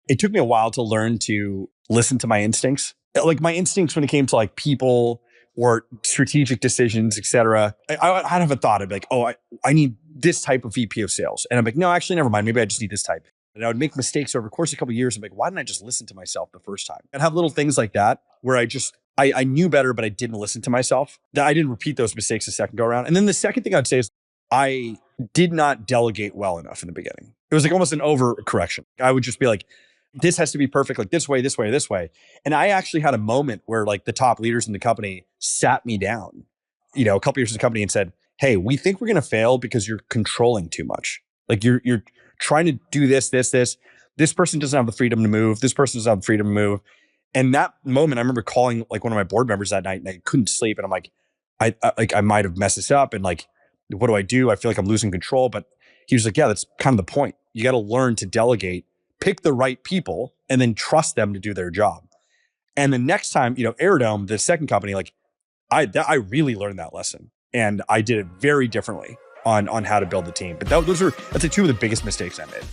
it took me a while to learn to listen to my instincts. Like my instincts when it came to like people or strategic decisions, et cetera. I'd have a thought. I'd be like, oh, I need this type of VP of sales. And I'm like, no, actually, never mind. Maybe I just need this type. And I would make mistakes over the course of a couple of years. I'm like, why didn't I just listen to myself the first time? I'd have little things like that where I knew better, but I didn't listen to myself. That I didn't repeat those mistakes the second go around. And then the second thing I'd say is I did not delegate well enough in the beginning. It was like almost an overcorrection. I would just be like, this has to be perfect, like this way, this way, this way. And I actually had a moment where like the top leaders in the company sat me down, a couple years in the company and said, hey, we think we're going to fail because you're controlling too much. Like you're trying to do this. This person doesn't have the freedom to move. This person doesn't have the freedom to move. And that moment, I remember calling like one of my board members that night and I couldn't sleep. And I'm like, I might have messed this up. And like, what do? I feel like I'm losing control. But he was like, yeah, that's kind of the point. You got to learn to delegate, pick the right people, and then trust them to do their job. And the next time, Aerodome, the second company, like I really learned that lesson. And I did it very differently on how to build the team. But that's like two of the biggest mistakes I made.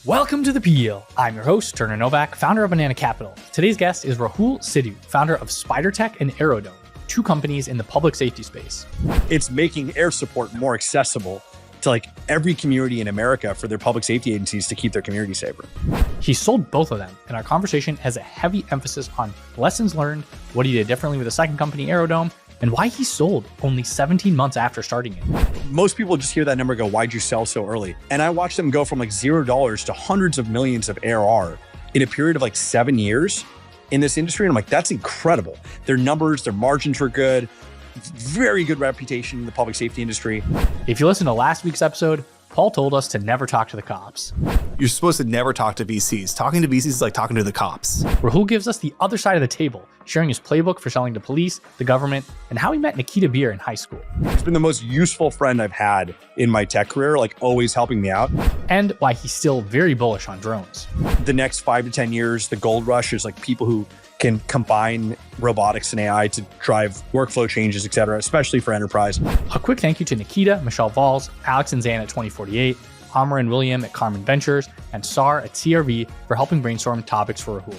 Welcome to The Peel. I'm your host, Turner Novak, founder of Banana Capital. Today's guest is Rahul Sidhu, founder of SPIDRTech and Aerodome, two companies in the public safety space. It's making air support more accessible to like every community in America for their public safety agencies to keep their community safer. He sold both of them, and our conversation has a heavy emphasis on lessons learned, what he did differently with the second company, Aerodome, and why he sold only 17 months after starting it. Most people just hear that number and go, why'd you sell so early? And I watched them go from like $0 to hundreds of millions of ARR in a period of like 7 years in this industry. And I'm like, that's incredible. Their numbers, their margins were good, very good reputation in the public safety industry. If you listen to last week's episode, Paul told us to never talk to the cops. You're supposed to never talk to VCs. Talking to VCs is like talking to the cops. Rahul gives us the other side of the table, sharing his playbook for selling to police, the government, and how he met Nikita Bier in high school. He's been the most useful friend I've had in my tech career, like always helping me out. And why he's still very bullish on drones. The next 5 to 10 years, the gold rush is like people who can combine robotics and AI to drive workflow changes, et cetera, especially for enterprise. A quick thank you to Nikita, Michelle Valls, Alex and Zan at 2048, Amr and William at Carmen Ventures, and Sar at CRV for helping brainstorm topics for Rahul.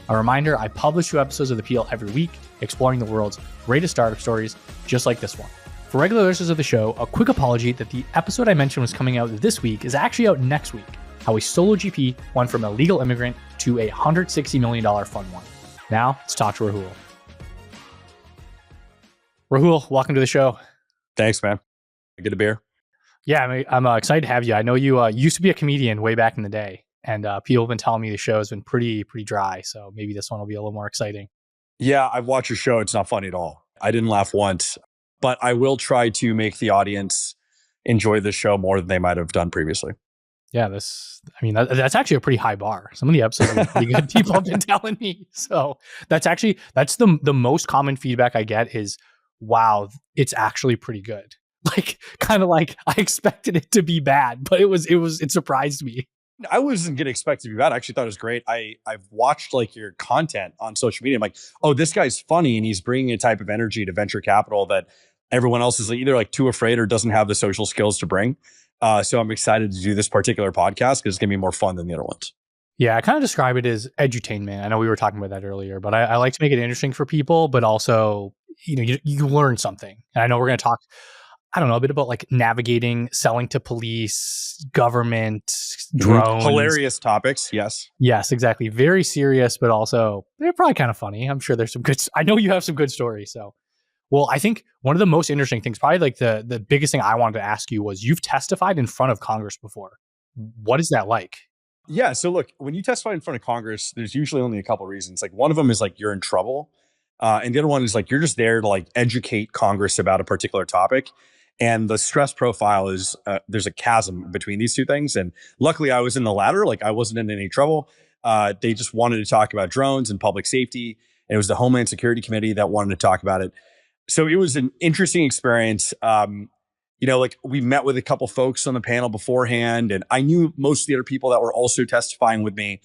A reminder, I publish 2 episodes of The Peel every week, exploring the world's greatest startup stories, just like this one. For regular listeners of the show, a quick apology that the episode I mentioned was coming out this week is actually out next week, how a solo GP went from a legal immigrant to a $160 million fund one. Now, let's talk to Rahul. Rahul, welcome to the show. Thanks, man. Get a beer? Yeah, I'm excited to have you. I know you used to be a comedian way back in the day, and people have been telling me the show has been pretty dry, so maybe this one will be a little more exciting. Yeah, I've watched your show. It's not funny at all. I didn't laugh once, but I will try to make the audience enjoy this show more than they might have done previously. Yeah, that's actually a pretty high bar. Some of the episodes are pretty good. People have been telling me. So that's the most common feedback I get is, wow, it's actually pretty good. Like, kind of like I expected it to be bad, but it surprised me. I wasn't going to expect it to be bad. I actually thought it was great. I've watched like your content on social media. I'm like, oh, this guy's funny and he's bringing a type of energy to venture capital that everyone else is either like too afraid or doesn't have the social skills to bring. So I'm excited to do this particular podcast because it's going to be more fun than the other ones. Yeah, I kind of describe it as edutainment. I know we were talking about that earlier, but I like to make it interesting for people, but also, you learn something. And I know we're going to talk, I don't know, a bit about like navigating, selling to police, government, drones. Hilarious topics. Yes. Yes, exactly. Very serious, but also they're probably kind of funny. I'm sure there's some good, I know you have some good stories. So, well, I think one of the most interesting things, probably like the biggest thing I wanted to ask you was you've testified in front of Congress before. What is that like? Yeah. So look, when you testify in front of Congress, there's usually only a couple of reasons. Like one of them is like you're in trouble. And the other one is like you're just there to like educate Congress about a particular topic. And the stress profile is there's a chasm between these two things. And luckily I was in the latter. Like I wasn't in any trouble. They just wanted to talk about drones and public safety. And it was the Homeland Security Committee that wanted to talk about it. So it was an interesting experience. Like we met with a couple folks on the panel beforehand, and I knew most of the other people that were also testifying with me.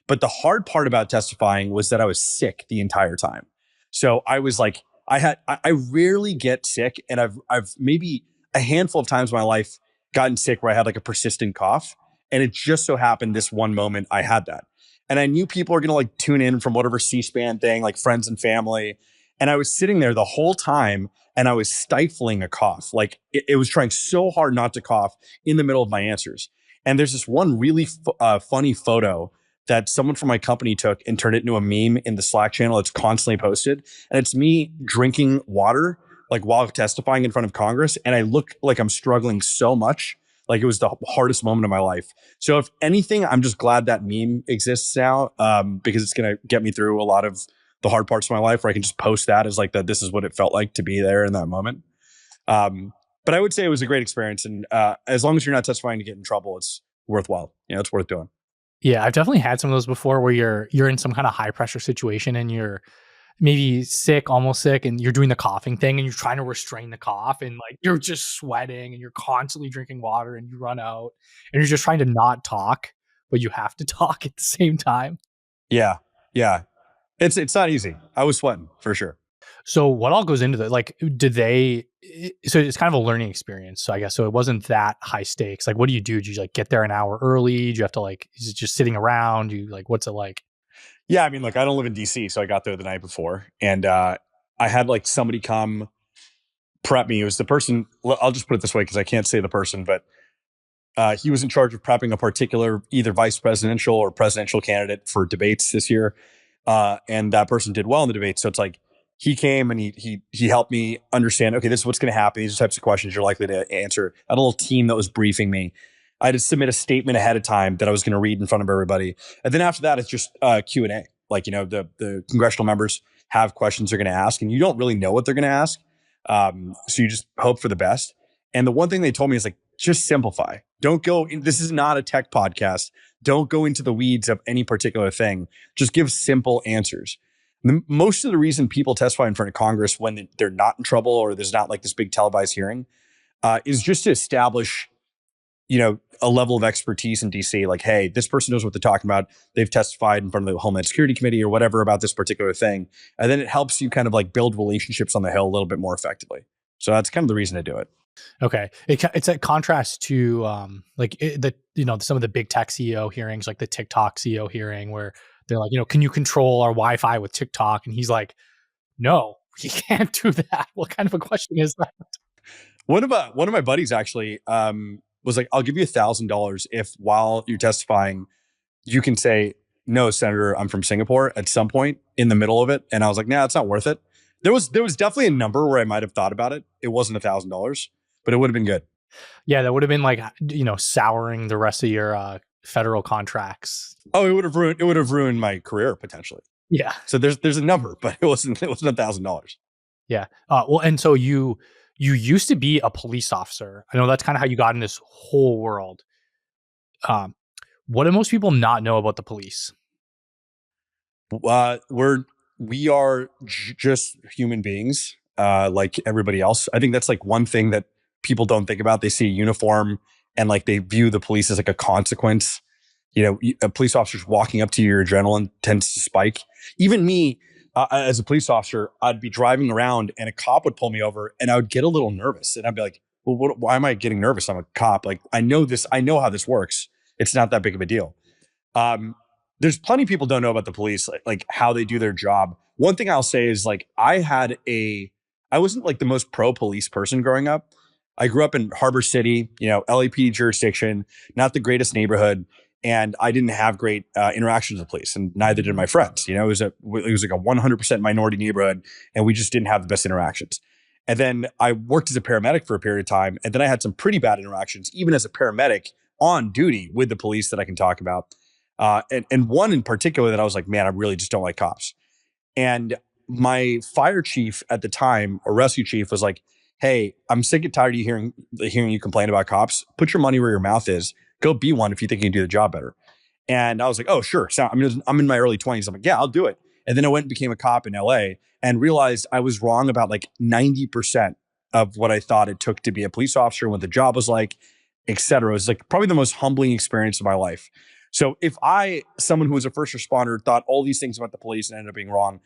But the hard part about testifying was that I was sick the entire time. So I was like, I rarely get sick, and I've maybe a handful of times in my life gotten sick where I had like a persistent cough, and it just so happened this one moment I had that. And I knew people were going to like tune in from whatever C-SPAN thing, like friends and family. And I was sitting there the whole time and I was stifling a cough. Like it was trying so hard not to cough in the middle of my answers. And there's this one really funny photo that someone from my company took and turned it into a meme in the Slack channel. It's constantly posted. And it's me drinking water, like while testifying in front of Congress. And I look like I'm struggling so much. Like it was the hardest moment of my life. So if anything, I'm just glad that meme exists now, because it's going to get me through a lot of the hard parts of my life where I can just post that as like that. This is what it felt like to be there in that moment. But I would say it was a great experience. And as long as you're not testifying to get in trouble, it's worthwhile. It's worth doing. Yeah, I've definitely had some of those before where you're in some kind of high pressure situation and you're maybe sick, almost sick, and you're doing the coughing thing and you're trying to restrain the cough and like you're just sweating and you're constantly drinking water and you run out and you're just trying to not talk, but you have to talk at the same time. Yeah. Yeah. It's not easy. I was sweating for sure. So what all goes into that? Like, so it's kind of a learning experience. So I guess, so it wasn't that high stakes. Like, what do? Do you like get there an hour early? Do you have to like, is it just sitting around? You like, what's it like? Yeah. I mean, look, I don't live in DC, so I got there the night before and I had like somebody come prep me. It was the person, I'll just put it this way because I can't say the person, but he was in charge of prepping a particular either vice presidential or presidential candidate for debates this year. And that person did well in the debate. So it's like he came and he helped me understand, okay, this is what's going to happen. These are the types of questions you're likely to answer. I had a little team that was briefing me. I had to submit a statement ahead of time that I was going to read in front of everybody. And then after that, it's just Q&A. Like, the congressional members have questions they're going to ask and you don't really know what they're going to ask. So you just hope for the best. And the one thing they told me is like, just simplify. Don't go in. This is not a tech podcast. Don't go into the weeds of any particular thing. Just give simple answers. Most of the reason people testify in front of Congress when they're not in trouble or there's not like this big televised hearing is just to establish, a level of expertise in DC. Like, hey, this person knows what they're talking about. They've testified in front of the Homeland Security Committee or whatever about this particular thing. And then it helps you kind of like build relationships on the Hill a little bit more effectively. So that's kind of the reason to do it. Okay. It's a contrast to some of the big tech CEO hearings, like the TikTok CEO hearing where they're like, can you control our Wi-Fi with TikTok? And he's like, no, you can't do that. What kind of a question is that? One of my buddies actually was like, I'll give you $1,000 if while you're testifying, you can say, no, Senator, I'm from Singapore at some point in the middle of it. And I was like, nah, it's not worth it. There was definitely a number where I might have thought about it. It wasn't $1,000, but it would have been good. Yeah, that would have been like, souring the rest of your federal contracts. Oh, it would have ruined my career potentially. Yeah. So there's a number, but it wasn't $1,000. Yeah. Well, and so you used to be a police officer. I know that's kind of how you got in this whole world. What do most people not know about the police? We are just human beings, like everybody else. I think that's like one thing that people don't think about. They see a uniform and like they view the police as like a consequence. A police officer's walking up to you, your adrenaline tends to spike. Even me, as a police officer, I'd be driving around and a cop would pull me over and I would get a little nervous. And I'd be like, well, why am I getting nervous? I'm a cop. Like, I know how this works. It's not that big of a deal. There's plenty of people don't know about the police, like how they do their job. One thing I'll say is like, I wasn't like the most pro police person growing up. I grew up in Harbor City, LAPD jurisdiction, not the greatest neighborhood. And I didn't have great interactions with police, and neither did my friends. It was like a 100% minority neighborhood, and we just didn't have the best interactions. And then I worked as a paramedic for a period of time, and then I had some pretty bad interactions, even as a paramedic on duty with the police that I can talk about. And one in particular that I was like, man, I really just don't like cops. And my fire chief at the time, or rescue chief, was like, hey, I'm sick and tired of hearing you complain about cops. Put your money where your mouth is. Go be one if you think you can do the job better. And I was like, oh, sure. So I'm in my early 20s. I'm like, yeah, I'll do it. And then I went and became a cop in LA and realized I was wrong about like 90% of what I thought it took to be a police officer and what the job was like, et cetera. It was like probably the most humbling experience of my life. So if someone who was a first responder, thought all these things about the police and ended up being wrong,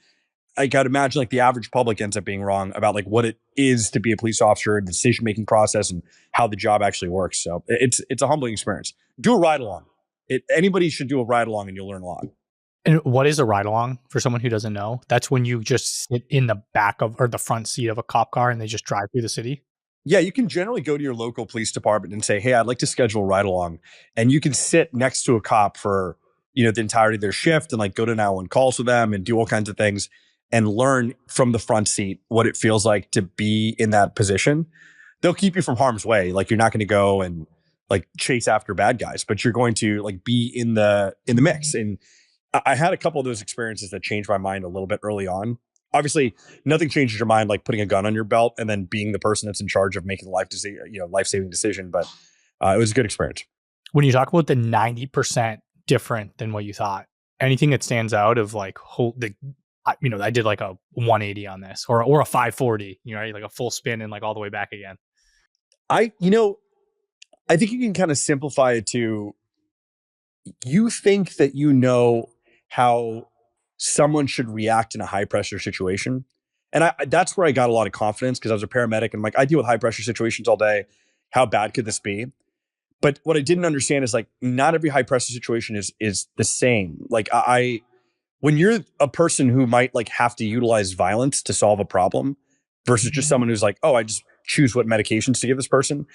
I got to imagine like the average public ends up being wrong about like what it is to be a police officer, the decision-making process, and how the job actually works. So it's a humbling experience. Do a ride along. Anybody should do a ride along and you'll learn a lot. And what is a ride along for someone who doesn't know? That's when you just sit in the back of or the front seat of a cop car and they just drive through the city. Yeah, you can generally go to your local police department and say, "Hey, I'd like to schedule a ride along," and you can sit next to a cop for the entirety of their shift and like go to 911 calls with them and do all kinds of things and learn from the front seat what it feels like to be in that position. They'll keep you from harm's way. Like you're not going to go and like chase after bad guys, but you're going to like be in the mix. And I had a couple of those experiences that changed my mind a little bit early on. Obviously, nothing changes your mind like putting a gun on your belt and then being the person that's in charge of making the life-saving decision. But it was a good experience. When you talk about the 90% different than what you thought, anything that stands out of like I did like a 180 on this or a 540, like a full spin and like all the way back again. I think you can kind of simplify it to, you think that you know how someone should react in a high pressure situation. And that's where I got a lot of confidence because I was a paramedic and I'm like, I deal with high pressure situations all day. How bad could this be? But what I didn't understand is like, not every high pressure situation is the same. Like when you're a person who might like have to utilize violence to solve a problem versus just someone who's like, oh, I just choose what medications to give this person.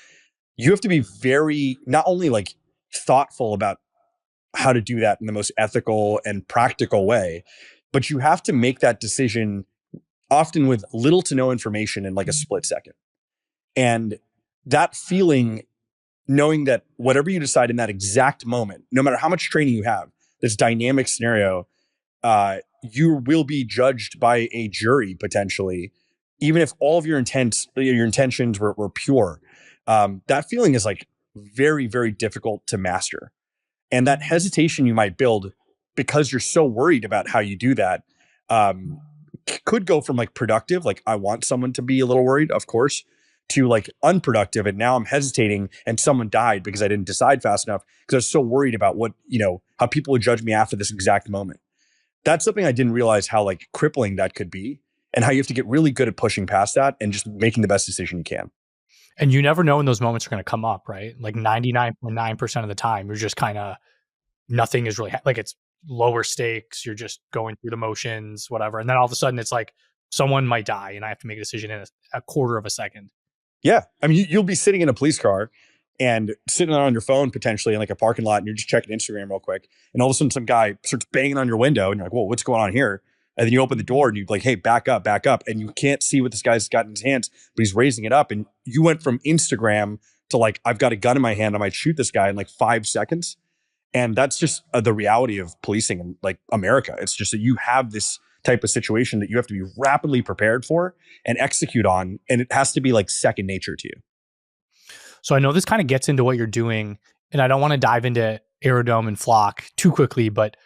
You have to be very, not only like thoughtful about how to do that in the most ethical and practical way, but you have to make that decision often with little to no information in like a split second. And that feeling, knowing that whatever you decide in that exact moment, no matter how much training you have, this dynamic scenario, you will be judged by a jury potentially, even if all of your intentions were pure. That feeling is like very, very difficult to master. And that hesitation you might build because you're so worried about how you do that could go from like productive, like I want someone to be a little worried, of course, to like unproductive. And now I'm hesitating and someone died because I didn't decide fast enough because I was so worried about how people would judge me after this exact moment. That's something I didn't realize how like crippling that could be and how you have to get really good at pushing past that and just making the best decision you can. And you never know when those moments are going to come up, right? Like 99.9% of the time, you're just kind of, nothing is really, like it's lower stakes. You're just going through the motions, whatever. And then all of a sudden it's like someone might die and I have to make a decision in a quarter of a second. Yeah. I mean, you'll be sitting in a police car and sitting on your phone potentially in like a parking lot and you're just checking Instagram real quick. And all of a sudden some guy starts banging on your window and you're like, whoa, what's going on here? And then you open the door and you're like, hey, back up. And you can't see what this guy's got in his hands, but he's raising it up. And you went from Instagram to like, I've got a gun in my hand. I might shoot this guy in like 5 seconds. And that's just the reality of policing in like America. It's just that you have this type of situation that you have to be rapidly prepared for and execute on. And it has to be like second nature to you. So I know this kind of gets into what you're doing, and I don't want to dive into Aerodome and Flock too quickly, but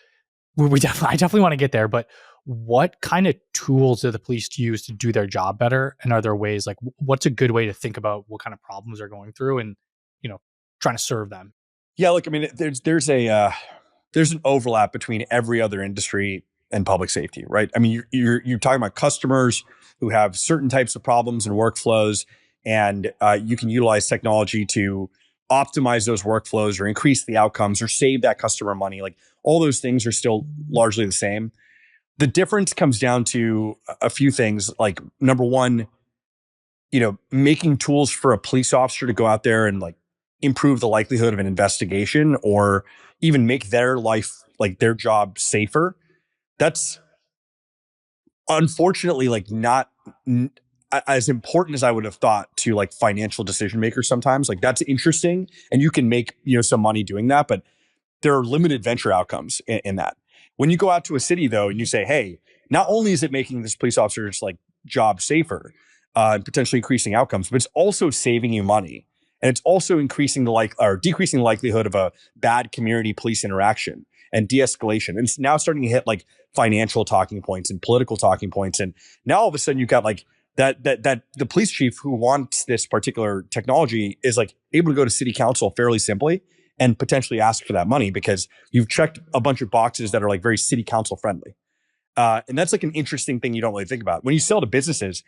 I definitely want to get there. But what kind of tools do the police use to do their job better? And are there ways, like what's a good way to think about what kind of problems they're going through and, trying to serve them? Yeah, look, I mean, there's an overlap between every other industry and public safety, right? I mean, you're talking about customers who have certain types of problems and workflows, and you can utilize technology to optimize those workflows or increase the outcomes or save that customer money. Like all those things are still largely the same. The difference comes down to a few things. Like number one, making tools for a police officer to go out there and like improve the likelihood of an investigation or even make their life, like their job, safer. That's unfortunately like not as important as I would have thought to like financial decision makers sometimes. Like that's interesting and you can make, some money doing that, but there are limited venture outcomes in that. When you go out to a city though, and you say, hey, not only is it making this police officer's like job safer and potentially increasing outcomes, but it's also saving you money. And it's also increasing decreasing the likelihood of a bad community police interaction and de-escalation. And it's now starting to hit like financial talking points and political talking points. And now all of a sudden you've got like that the police chief who wants this particular technology is like able to go to city council fairly simply and potentially ask for that money because you've checked a bunch of boxes that are like very city council friendly. And that's like an interesting thing you don't really think about. When you sell to businesses,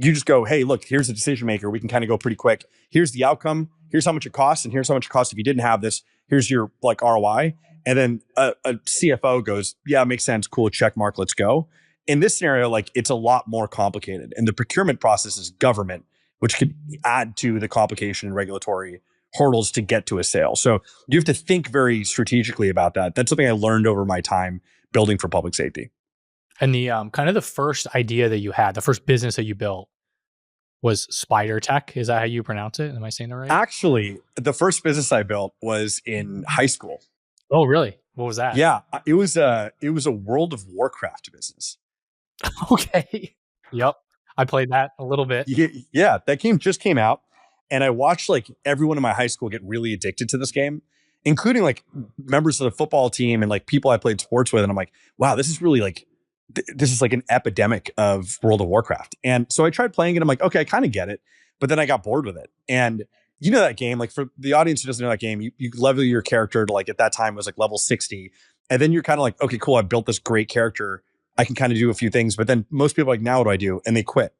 you just go, hey, look, here's the decision maker. We can kind of go pretty quick. Here's the outcome. Here's how much it costs. And here's how much it costs if you didn't have this. Here's your like ROI. And then a CFO goes, yeah, makes sense. Cool. Check mark. Let's go. In this scenario, like it's a lot more complicated. And the procurement process is government, which could add to the complication and regulatory hurdles to get to a sale. So you have to think very strategically about that. That's something I learned over my time building for public safety. And the kind of the first idea that you had, the first business that you built was SPIDRTech. Is that how you pronounce it? Am I saying that right? Actually, the first business I built was in high school. Oh, really? What was that? Yeah, it was a World of Warcraft business. Okay. Yep. I played that a little bit. Yeah, that game just came out, and I watched like everyone in my high school get really addicted to this game, including like members of the football team and like people I played sports with. And I'm like, wow, this is really like this is like an epidemic of World of Warcraft. And so I tried playing it. I'm like, okay, I kind of get it, but then I got bored with it. And you know that game, like for the audience who doesn't know that game, you level your character to like at that time it was like level 60, and then you're kind of like, okay, cool, I built this great character. I can kind of do a few things, but then most people are like, now what do I do? And they quit.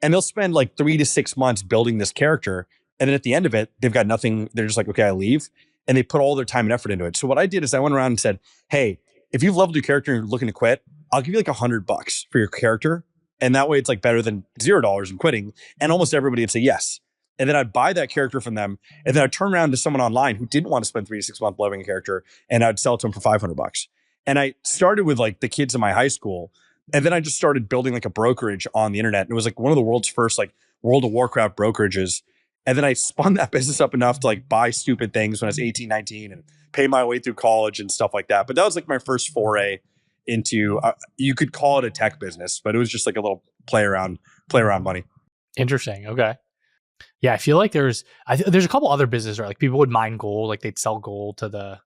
And they'll spend like 3 to 6 months building this character. And then at the end of it, they've got nothing. They're just like, okay, I leave. And they put all their time and effort into it. So what I did is I went around and said, hey, if you've leveled your character and you're looking to quit, I'll give you like $100 for your character. And that way it's like better than $0 and quitting. And almost everybody would say yes. And then I'd buy that character from them. And then I'd turn around to someone online who didn't want to spend 3 to 6 months leveling a character. And I'd sell it to them for $500. And I started with like the kids in my high school. And then I just started building like a brokerage on the internet. And it was like one of the world's first like World of Warcraft brokerages. And then I spun that business up enough to like buy stupid things when I was 18, 19 and pay my way through college and stuff like that. But that was like my first foray into, you could call it a tech business, but it was just like a little play around money. Interesting. Okay. Yeah. I feel like there's a couple other businesses, right? Like people would mine gold, like they'd sell gold to the...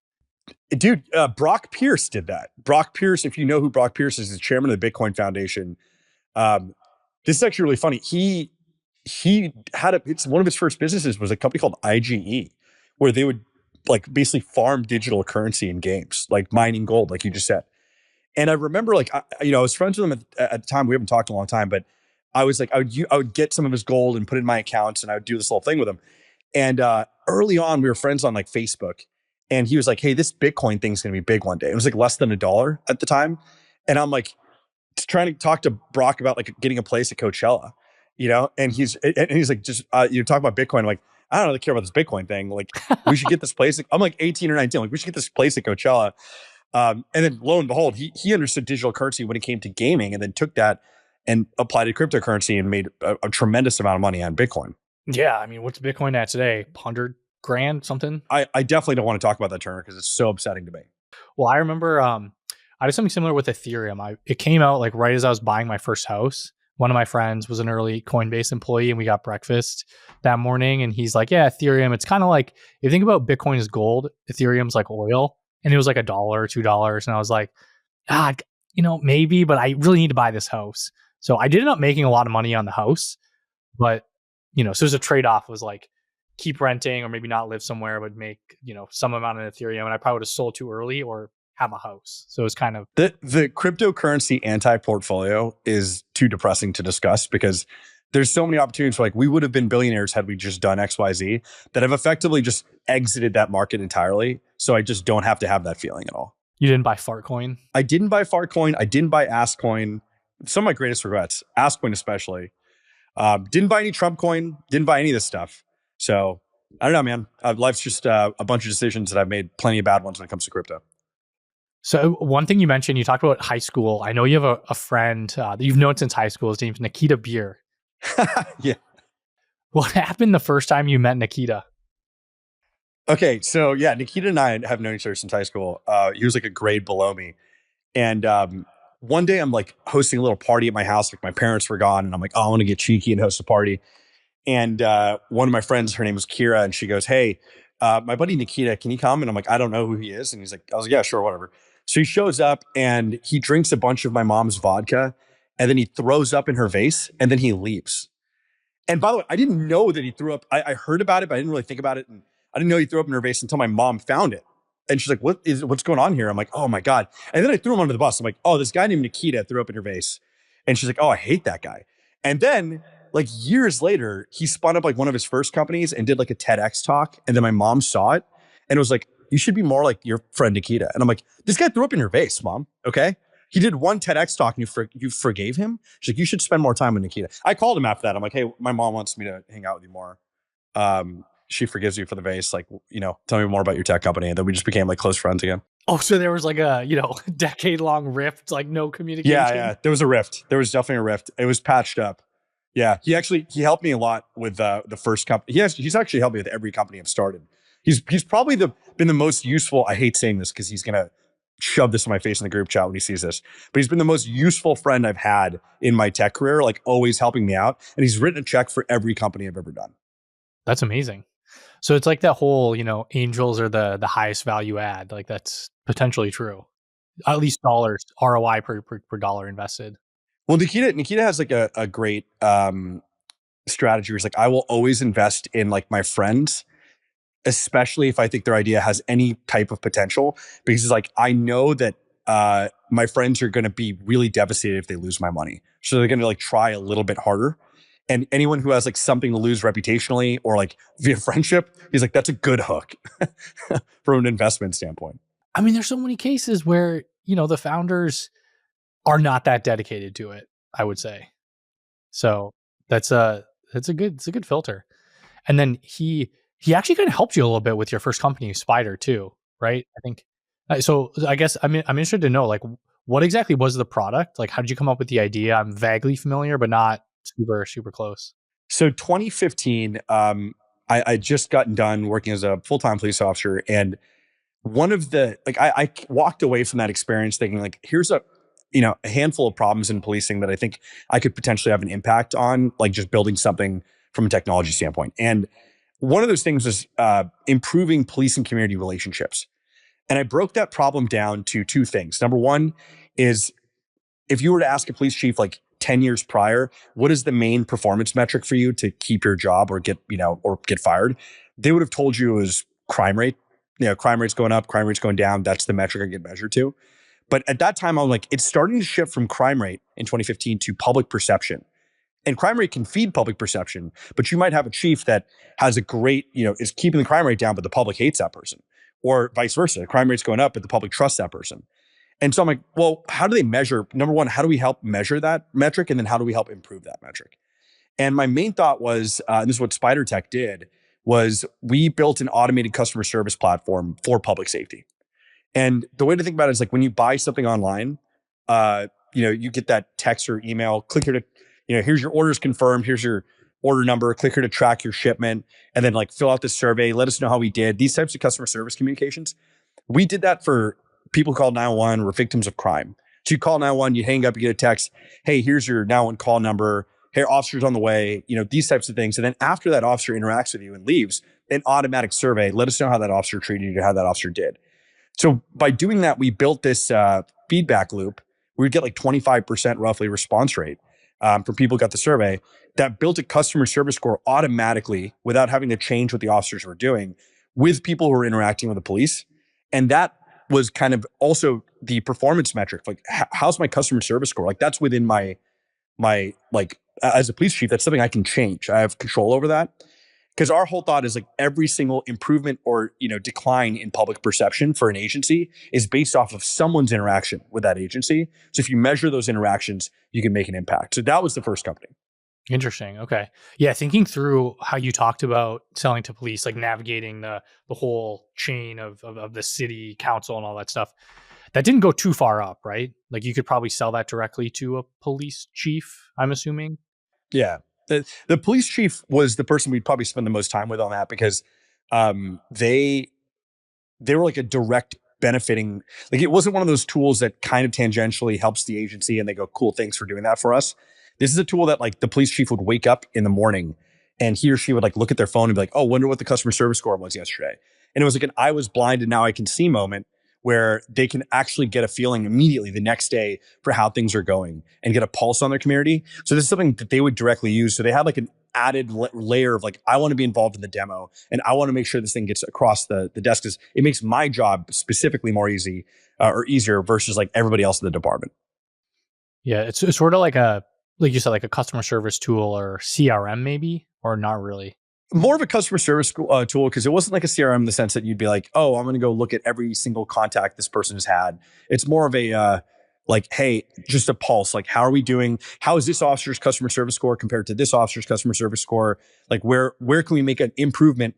Dude, Brock Pierce did that. Brock Pierce, if you know who Brock Pierce is, the chairman of the Bitcoin Foundation. This is actually really funny. He had it's one of his first businesses was a company called IGE, where they would like basically farm digital currency in games, like mining gold, like you just said. And I remember like, I was friends with him at the time. We haven't talked in a long time, but I was like, I would get some of his gold and put it in my accounts, and I would do this little thing with him. And early on, we were friends on like Facebook. And he was like, hey, this Bitcoin thing's going to be big one day. It was like less than $1 at the time. And I'm like trying to talk to Brock about like getting a place at Coachella, and he's like, just, you talk about Bitcoin. I'm like, I don't really care about this Bitcoin thing. Like we should get this place. I'm like 18 or 19. Like we should get this place at Coachella. And then lo and behold, he understood digital currency when it came to gaming, and then took that and applied to cryptocurrency and made a tremendous amount of money on Bitcoin. Yeah. I mean, what's Bitcoin at today? 100 grand something? I definitely don't want to talk about that, Turner, because it's so upsetting to me. Well, I remember I did something similar with Ethereum. It came out like right as I was buying my first house. One of my friends was an early Coinbase employee, and we got breakfast that morning. And he's like, yeah, Ethereum, it's kind of like, if you think about Bitcoin as gold, Ethereum's like oil. And it was like $1, $2. And I was like, maybe, but I really need to buy this house. So I did end up making a lot of money on the house. But, so there's a trade-off, was like, keep renting or maybe not live somewhere, but make, some amount in Ethereum. And I probably would have sold too early or have a house. So it's kind of... The cryptocurrency anti-portfolio is too depressing to discuss, because there's so many opportunities for like, we would have been billionaires had we just done XYZ, that have effectively just exited that market entirely. So I just don't have to have that feeling at all. You didn't buy Fartcoin? I didn't buy Fartcoin. I didn't buy Askcoin. Some of my greatest regrets, Askcoin especially. Didn't buy any Trump coin. Didn't buy any of this stuff. So I don't know, man. Life's just a bunch of decisions that I've made, plenty of bad ones when it comes to crypto. So one thing you mentioned, you talked about high school. I know you have a friend that you've known since high school. His name's Nikita Bier. Yeah. What happened the first time you met Nikita? Okay, so yeah, Nikita and I have known each other since high school. He was like a grade below me. And one day I'm like hosting a little party at my house. Like my parents were gone, and I'm like, oh, I want to get cheeky and host a party. And one of my friends, her name was Kira, and she goes, hey, my buddy Nikita, can you come? And I'm like, I don't know who he is. And I was like, yeah, sure, whatever. So he shows up and he drinks a bunch of my mom's vodka, and then he throws up in her vase, and then he leaves. And by the way, I didn't know that he threw up. I heard about it, but I didn't really think about it. And I didn't know he threw up in her vase until my mom found it. And she's like, what's going on here? I'm like, oh my God. And then I threw him under the bus. I'm like, oh, this guy named Nikita threw up in her vase. And she's like, oh, I hate that guy. And then like years later, he spun up like one of his first companies and did like a TEDx talk. And then my mom saw it and it was like, You should be more like your friend Nikita. And I'm like, this guy threw up in your vase, mom. Okay. He did one TEDx talk and you forgave him. She's like, you should spend more time with Nikita. I called him after that. I'm like, hey, my mom wants me to hang out with you more. She forgives you for the vase. Like, tell me more about your tech company. And then we just became like close friends again. Oh, so there was like a, decade long rift, like no communication. Yeah. There was a rift. There was definitely a rift. It was patched up. Yeah. He helped me a lot with the first company. He's actually helped me with every company I've started. He's probably been the most useful. I hate saying this because he's going to shove this in my face in the group chat when he sees this, but he's been the most useful friend I've had in my tech career, like always helping me out. And he's written a check for every company I've ever done. That's amazing. So it's like that whole, angels are the highest value add. Like that's potentially true. At least dollars, ROI per dollar invested. Well, Nikita has like a great strategy where he's like, I will always invest in like my friends, especially if I think their idea has any type of potential, because it's like, I know that my friends are going to be really devastated if they lose my money. So they're going to like try a little bit harder. And anyone who has like something to lose reputationally or like via friendship, he's like, that's a good hook from an investment standpoint. I mean, there's so many cases where, the founders are not that dedicated to it, I would say. So that's a good filter. And then he actually kind of helped you a little bit with your first company, SPIDR, too, right? I think. So I guess I'm interested to know, like, what exactly was the product? Like, how did you come up with the idea? I'm vaguely familiar, but not super close. So 2015, I just gotten done working as a full-time police officer, and one of the I walked away from that experience thinking like, here's a handful of problems in policing that I think I could potentially have an impact on, like just building something from a technology standpoint. And one of those things was improving police and community relationships. And I broke that problem down to two things. Number one is, if you were to ask a police chief like 10 years prior, what is the main performance metric for you to keep your job or get fired? They would have told you it was crime rate. Crime rate's going up, crime rate's going down. That's the metric I get measured to. But at that time, I'm like, it's starting to shift from crime rate in 2015 to public perception. And crime rate can feed public perception, but you might have a chief that has a great, is keeping the crime rate down, but the public hates that person. Or vice versa. The crime rate's going up, but the public trusts that person. And so I'm like, well, how do they measure? Number one, how do we help measure that metric? And then how do we help improve that metric? And my main thought was, and this is what SPIDRTech did, was we built an automated customer service platform for public safety. And the way to think about it is like, when you buy something online, you get that text or email, click here to, here's your orders confirmed, here's your order number, click here to track your shipment, and then like fill out this survey, let us know how we did. These types of customer service communications. We did that for people who called 911 were victims of crime. So you call 911, you hang up, you get a text, hey, here's your 911 call number, hey, officer's on the way, these types of things. And then after that officer interacts with you and leaves, an automatic survey, let us know how that officer treated you, how that officer did. So by doing that, we built this feedback loop. We'd get like 25% roughly response rate from people who got the survey, that built a customer service score automatically without having to change what the officers were doing with people who were interacting with the police. And that was kind of also the performance metric. Like, how's my customer service score? Like, that's within my like, as a police chief, that's something I can change. I have control over that. Because our whole thought is like, every single improvement or decline in public perception for an agency is based off of someone's interaction with that agency. So if you measure those interactions, you can make an impact. So that was the first company. Interesting. Okay. Yeah. Thinking through how you talked about selling to police, like navigating the whole chain of the city council and all that stuff, that didn't go too far up, right? Like, you could probably sell that directly to a police chief, I'm assuming. Yeah. The police chief was the person we'd probably spend the most time with on that, because they were like a direct benefiting. Like, it wasn't one of those tools that kind of tangentially helps the agency and they go, cool, thanks for doing that for us. This is a tool that like the police chief would wake up in the morning and he or she would like look at their phone and be like, oh, wonder what the customer service score was yesterday. And it was like an I was blind and now I can see moment where they can actually get a feeling immediately the next day for how things are going and get a pulse on their community. So this is something that they would directly use. So they had like an added layer of like, I want to be involved in the demo and I want to make sure this thing gets across the desk, because it makes my job specifically more easy or easier versus like everybody else in the department. Yeah, it's sort of like you said, like a customer service tool or CRM maybe, or not really. More of a customer service tool, because it wasn't like a CRM in the sense that you'd be like, oh, I'm going to go look at every single contact this person has had. It's more of a like, hey, just a pulse. Like, how are we doing? How is this officer's customer service score compared to this officer's customer service score? Like, where can we make an improvement?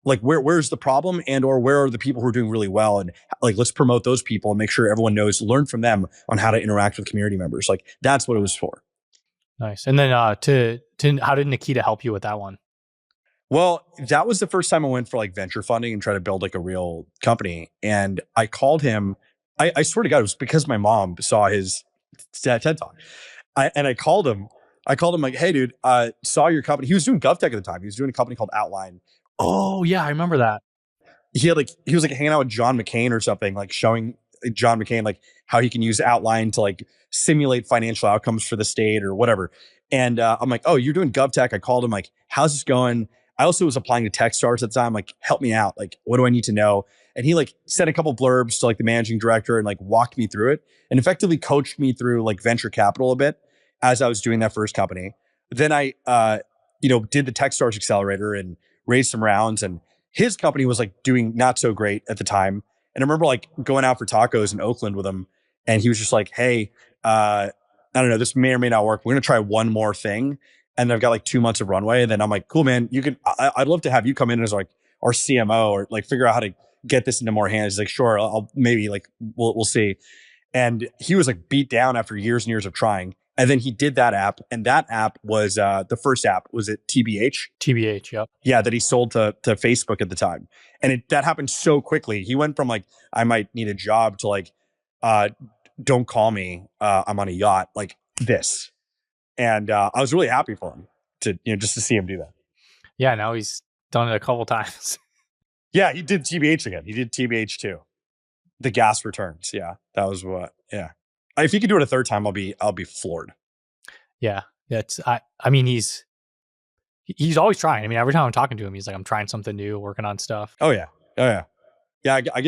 Like, where's the problem, and or where are the people who are doing really well? And like, let's promote those people and make sure everyone knows, learn from them on how to interact with community members. Like, that's what it was for. Nice. And then to how did Nikita help you with that one? Well, that was the first time I went for like venture funding and try to build like a real company. And I called him. I swear to God, it was because my mom saw his TED Talk. And I called him. I called him like, hey, dude, saw your company. He was doing GovTech at the time. He was doing a company called Outline. Oh yeah, I remember that. He was like hanging out with John McCain or something, like showing John McCain like how he can use Outline to like simulate financial outcomes for the state or whatever. And I'm like, oh, you're doing GovTech. I called him like, how's this going? I also was applying to Techstars at the time. Like, help me out. Like, what do I need to know? And he like sent a couple blurbs to like the managing director and like walked me through it and effectively coached me through like venture capital a bit as I was doing that first company. Then I, did the Techstars accelerator and raised some rounds, and his company was like doing not so great at the time. And I remember like going out for tacos in Oakland with him, and he was just like, hey, I don't know, this may or may not work. We're going to try one more thing. And I've got like 2 months of runway. And then I'm like, cool, man, I'd love to have you come in as like our CMO or like figure out how to get this into more hands. He's like, sure, I'll maybe like, we'll see. And he was like beat down after years and years of trying. And then he did that app. And that app was the first app. Was it TBH? TBH, yep. Yeah, that he sold to Facebook at the time. And that happened so quickly. He went from like, I might need a job to like, don't call me. I'm on a yacht like this. And I was really happy for him to, just to see him do that. Yeah, now he's done it a couple times. Yeah, he did TBH again. He did TBH too. The gas returns. Yeah, that was what. Yeah, if he could do it a third time, I'll be floored. Yeah, that's. I mean, he's always trying. I mean, every time I'm talking to him, he's like, I'm trying something new, working on stuff. Oh yeah, yeah. I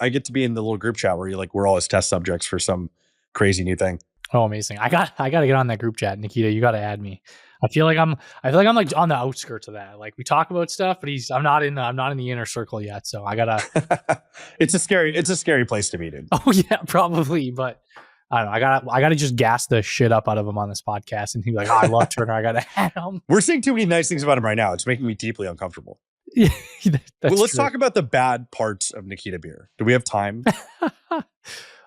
get to be in the little group chat where we're all his test subjects for some crazy new thing. Oh, amazing! I got to get on that group chat, Nikita. You got to add me. I feel like I'm like on the outskirts of that. Like we talk about stuff, but I'm not in the inner circle yet. So I gotta. It's a scary place to be, dude. Oh yeah, probably. But I don't know. I gotta just gas the shit up out of him on this podcast, and he'd be like, "Oh, I love Turner. I gotta add him." We're saying too many nice things about him right now. It's making me deeply uncomfortable. Yeah, well, let's talk about the bad parts of Nikita Bier. Do we have time?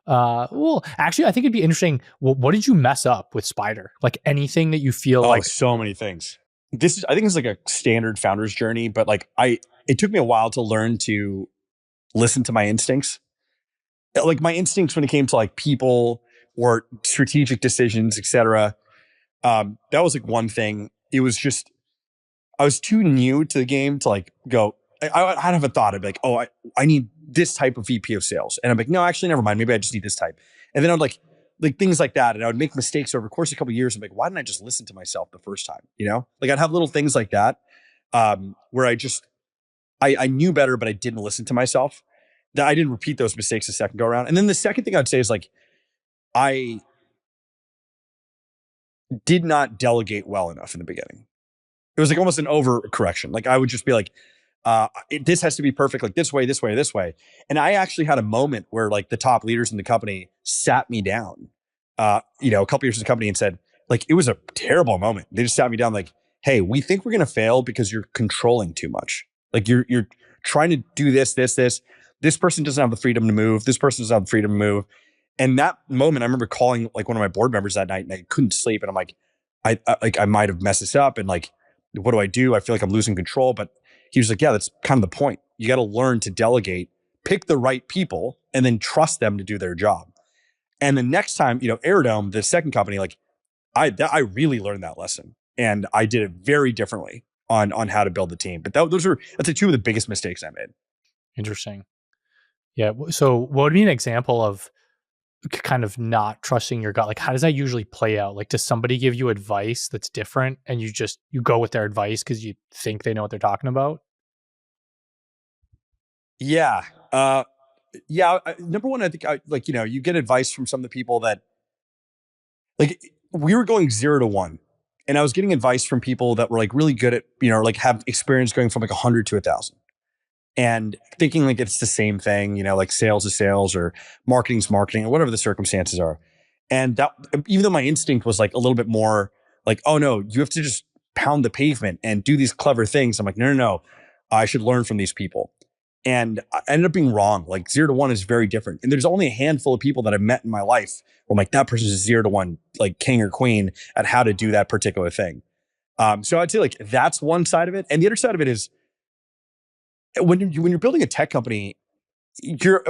Well, actually, I think it'd be interesting. What did you mess up with SPIDR? Like anything that you feel like? So many things. I think it's like a standard founder's journey, but it took me a while to learn to listen to my instincts. Like my instincts when it came to like people or strategic decisions, etc. That was like one thing. It was just, I was too new to the game to like go, I'd have a thought. I'd be like, oh, I need this type of VP of sales. And I'm like, no, actually, never mind. Maybe I just need this type. And then I'd like things like that. And I would make mistakes over the course of a couple of years. I'm like, why didn't I just listen to myself the first time? Like I'd have little things like that where I knew better, but I didn't listen to myself. That I didn't repeat those mistakes the second go around. And then the second thing I'd say is like, I did not delegate well enough in the beginning. It was like almost an overcorrection. Like I would just be like, this has to be perfect, like this way, this way, this way. And I actually had a moment where like the top leaders in the company sat me down, a couple years in the company and said, like, it was a terrible moment. They just sat me down like, hey, we think we're going to fail because you're controlling too much. Like you're trying to do this. This person doesn't have the freedom to move. This person doesn't have the freedom to move. And that moment, I remember calling like one of my board members that night and I couldn't sleep. And I'm like, I might have messed this up. And like, what do? I feel like I'm losing control. But he was like, yeah, that's kind of the point. You got to learn to delegate, pick the right people, and then trust them to do their job. And the next time, Aerodome, the second company, like I really learned that lesson, and I did it very differently on how to build the team. But that's like two of the biggest mistakes I made. Interesting. Yeah. So, what would be an example of kind of not trusting your gut? Like, how does that usually play out? Like, does somebody give you advice that's different and you go with their advice because you think they know what they're talking about? Yeah. Number one, I think you get advice from some of the people that like we were going 0 to 1 And I was getting advice from people that were like really good at, like have experience going from like 100 to 1,000 and thinking like it's the same thing, like sales is sales or marketing's marketing or whatever the circumstances are. And that, even though my instinct was like a little bit more like, oh no, you have to just pound the pavement and do these clever things. I'm like, no, no, no, I should learn from these people. And I ended up being wrong. Like 0 to 1 is very different. And there's only a handful of people that I've met in my life where I'm like, that person's 0 to 1, like king or queen at how to do that particular thing. So I'd say like that's one side of it. And the other side of it is when you're building a tech company, you're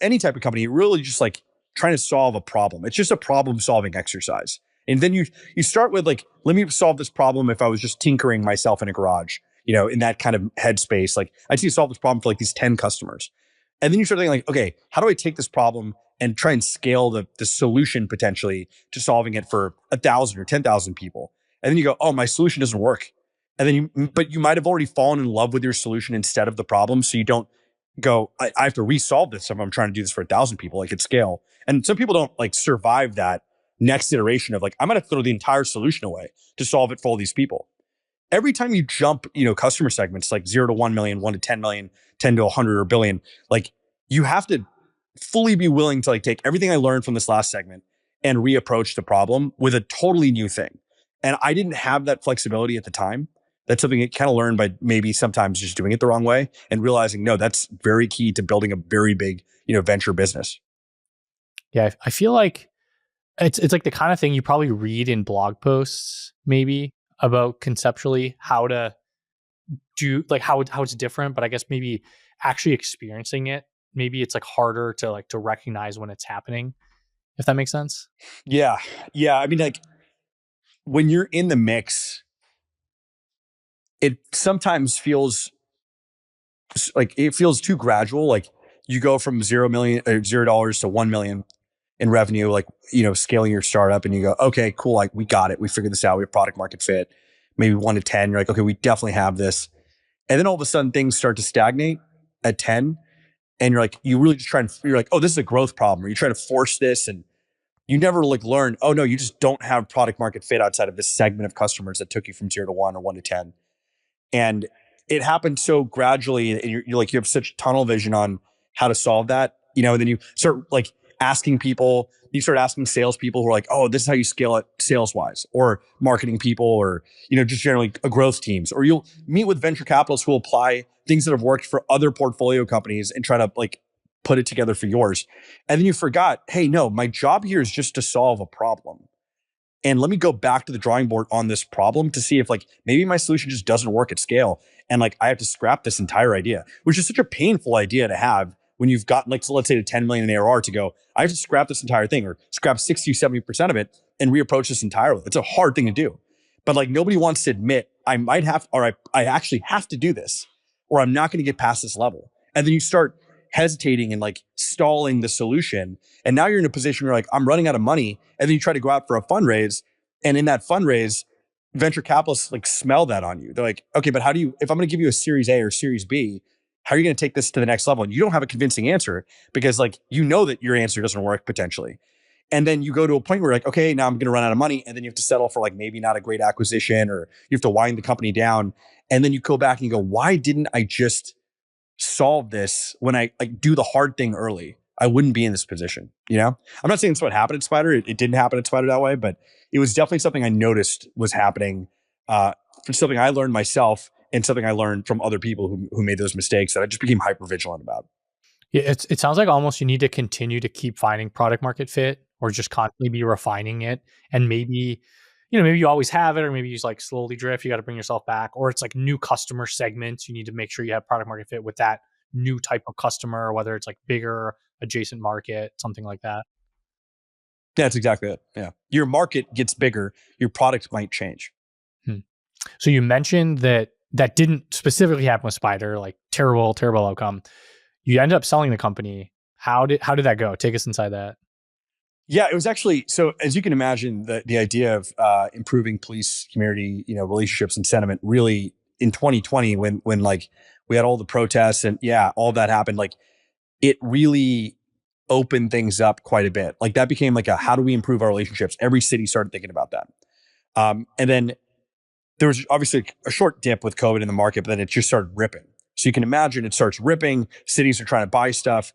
any type of company, you're really just like trying to solve a problem. It's just a problem solving exercise. And then you start with like, let me solve this problem if I was just tinkering myself in a garage, in that kind of headspace. Like I need to solve this problem for like these 10 customers. And then you start thinking like, okay, how do I take this problem and try and scale the solution potentially to solving it for 1,000 or 10,000 people? And then you go, oh, my solution doesn't work. And then but you might have already fallen in love with your solution instead of the problem. So you don't go, I have to resolve this if I'm trying to do this for 1,000 people, like at scale. And some people don't like survive that next iteration of like, I'm going to throw the entire solution away to solve it for all these people. Every time you jump, customer segments like 0 to 1 million, 1 to 10 million, 10 to 100 or billion, like you have to fully be willing to like take everything I learned from this last segment and reapproach the problem with a totally new thing. And I didn't have that flexibility at the time. That's something I kind of learned by maybe sometimes just doing it the wrong way and realizing, no, that's very key to building a very big, venture business. Yeah, I feel like it's like the kind of thing you probably read in blog posts, maybe about conceptually how to do like how it's different, but I guess maybe actually experiencing it, maybe it's like harder to recognize when it's happening, if that makes sense. Yeah. Yeah. I mean, like when you're in the mix, it sometimes feels like it feels too gradual. Like you go from 0 million or $0 to 1 million in revenue, like, scaling your startup and you go, okay, cool. Like we got it. We figured this out. We have product market fit, maybe 1 to 10. You're like, okay, we definitely have this. And then all of a sudden things start to stagnate at 10. And you're like, you really just you're like, oh, this is a growth problem. Or you try to force this and you never like learn, oh no, you just don't have product market fit outside of this segment of customers that took you from 0 to 1 or 1 to 10. And it happened so gradually, and you're like, you have such tunnel vision on how to solve that, and then you start like asking people, you start asking salespeople who are like, oh, this is how you scale it sales wise, or marketing people, or, just generally growth teams, or you'll meet with venture capitalists who will apply things that have worked for other portfolio companies and try to like put it together for yours. And then you forgot, hey, no, my job here is just to solve a problem. And let me go back to the drawing board on this problem to see if like maybe my solution just doesn't work at scale. And like I have to scrap this entire idea, which is such a painful idea to have when you've got like, so let's say to 10 million in ARR to go, I have to scrap this entire thing or scrap 60, 70% of it and reapproach this entirely. It's a hard thing to do. But like nobody wants to admit I might have, or I actually have to do this, or I'm not going to get past this level. And then you start hesitating and like stalling the solution. And now you're in a position where like, I'm running out of money. And then you try to go out for a fundraise. And in that fundraise, venture capitalists like smell that on you. They're like, okay, but how do you, if I'm going to give you a series A or series B, how are you going to take this to the next level? And you don't have a convincing answer because like, that your answer doesn't work potentially. And then you go to a point where you're like, okay, now I'm going to run out of money. And then you have to settle for like maybe not a great acquisition, or you have to wind the company down. And then you go back and you go, why didn't I just solve this when I like do the hard thing early? I wouldn't be in this position. I'm not saying that's what happened at SPIDR. It didn't happen at SPIDR that way, but it was definitely something I noticed was happening, for something I learned myself and something I learned from other people who made those mistakes that I just became hyper vigilant about. Yeah, it sounds like almost you need to continue to keep finding product market fit, or just constantly be refining it. And maybe, maybe you always have it, or maybe you just like slowly drift. You got to bring yourself back, or it's like new customer segments. You need to make sure you have product market fit with that new type of customer, whether it's like bigger adjacent market, something like that. That's exactly it. Yeah. Your market gets bigger. Your product might change. So you mentioned that didn't specifically happen with SPIDR, like terrible outcome. You ended up selling the company. How did that go? Take us inside that. Yeah, it was actually, so as you can imagine, the idea of improving police community, relationships and sentiment really in 2020 when like we had all the protests and all that happened, like it really opened things up quite a bit. Like that became like how do we improve our relationships? Every city started thinking about that. And then there was obviously a short dip with COVID in the market, but then it just started ripping. So you can imagine it starts ripping. Cities are trying to buy stuff.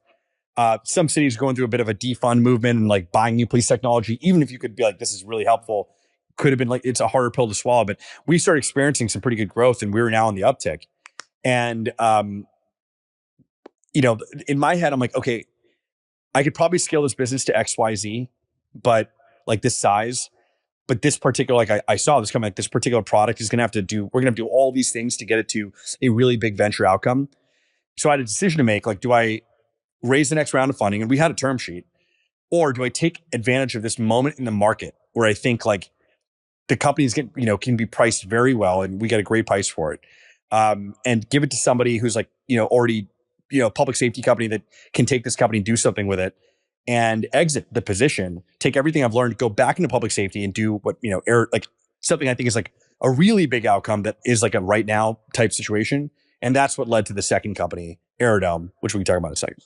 Some cities are going through a bit of a defund movement and like buying new police technology. Even if you could be like, this is really helpful, could have been like, it's a harder pill to swallow. But we started experiencing some pretty good growth, and we were now on the uptick. And in my head, I'm like, okay, I could probably scale this business to XYZ, but like this size. But this particular, like I saw this coming, like this particular product is going to have to do, we're going to do all these things to get it to a really big venture outcome. So I had a decision to make, like, do I raise the next round of funding? And we had a term sheet. Or do I take advantage of this moment in the market where I think like the companies can be priced very well and we get a great price for it, and give it to somebody who's like, already, public safety company that can take this company and do something with it and exit the position, take everything I've learned, go back into public safety and do what, like something I think is like a really big outcome that is like a right now type situation. And that's what led to the second company, Aerodome, which we can talk about in a second.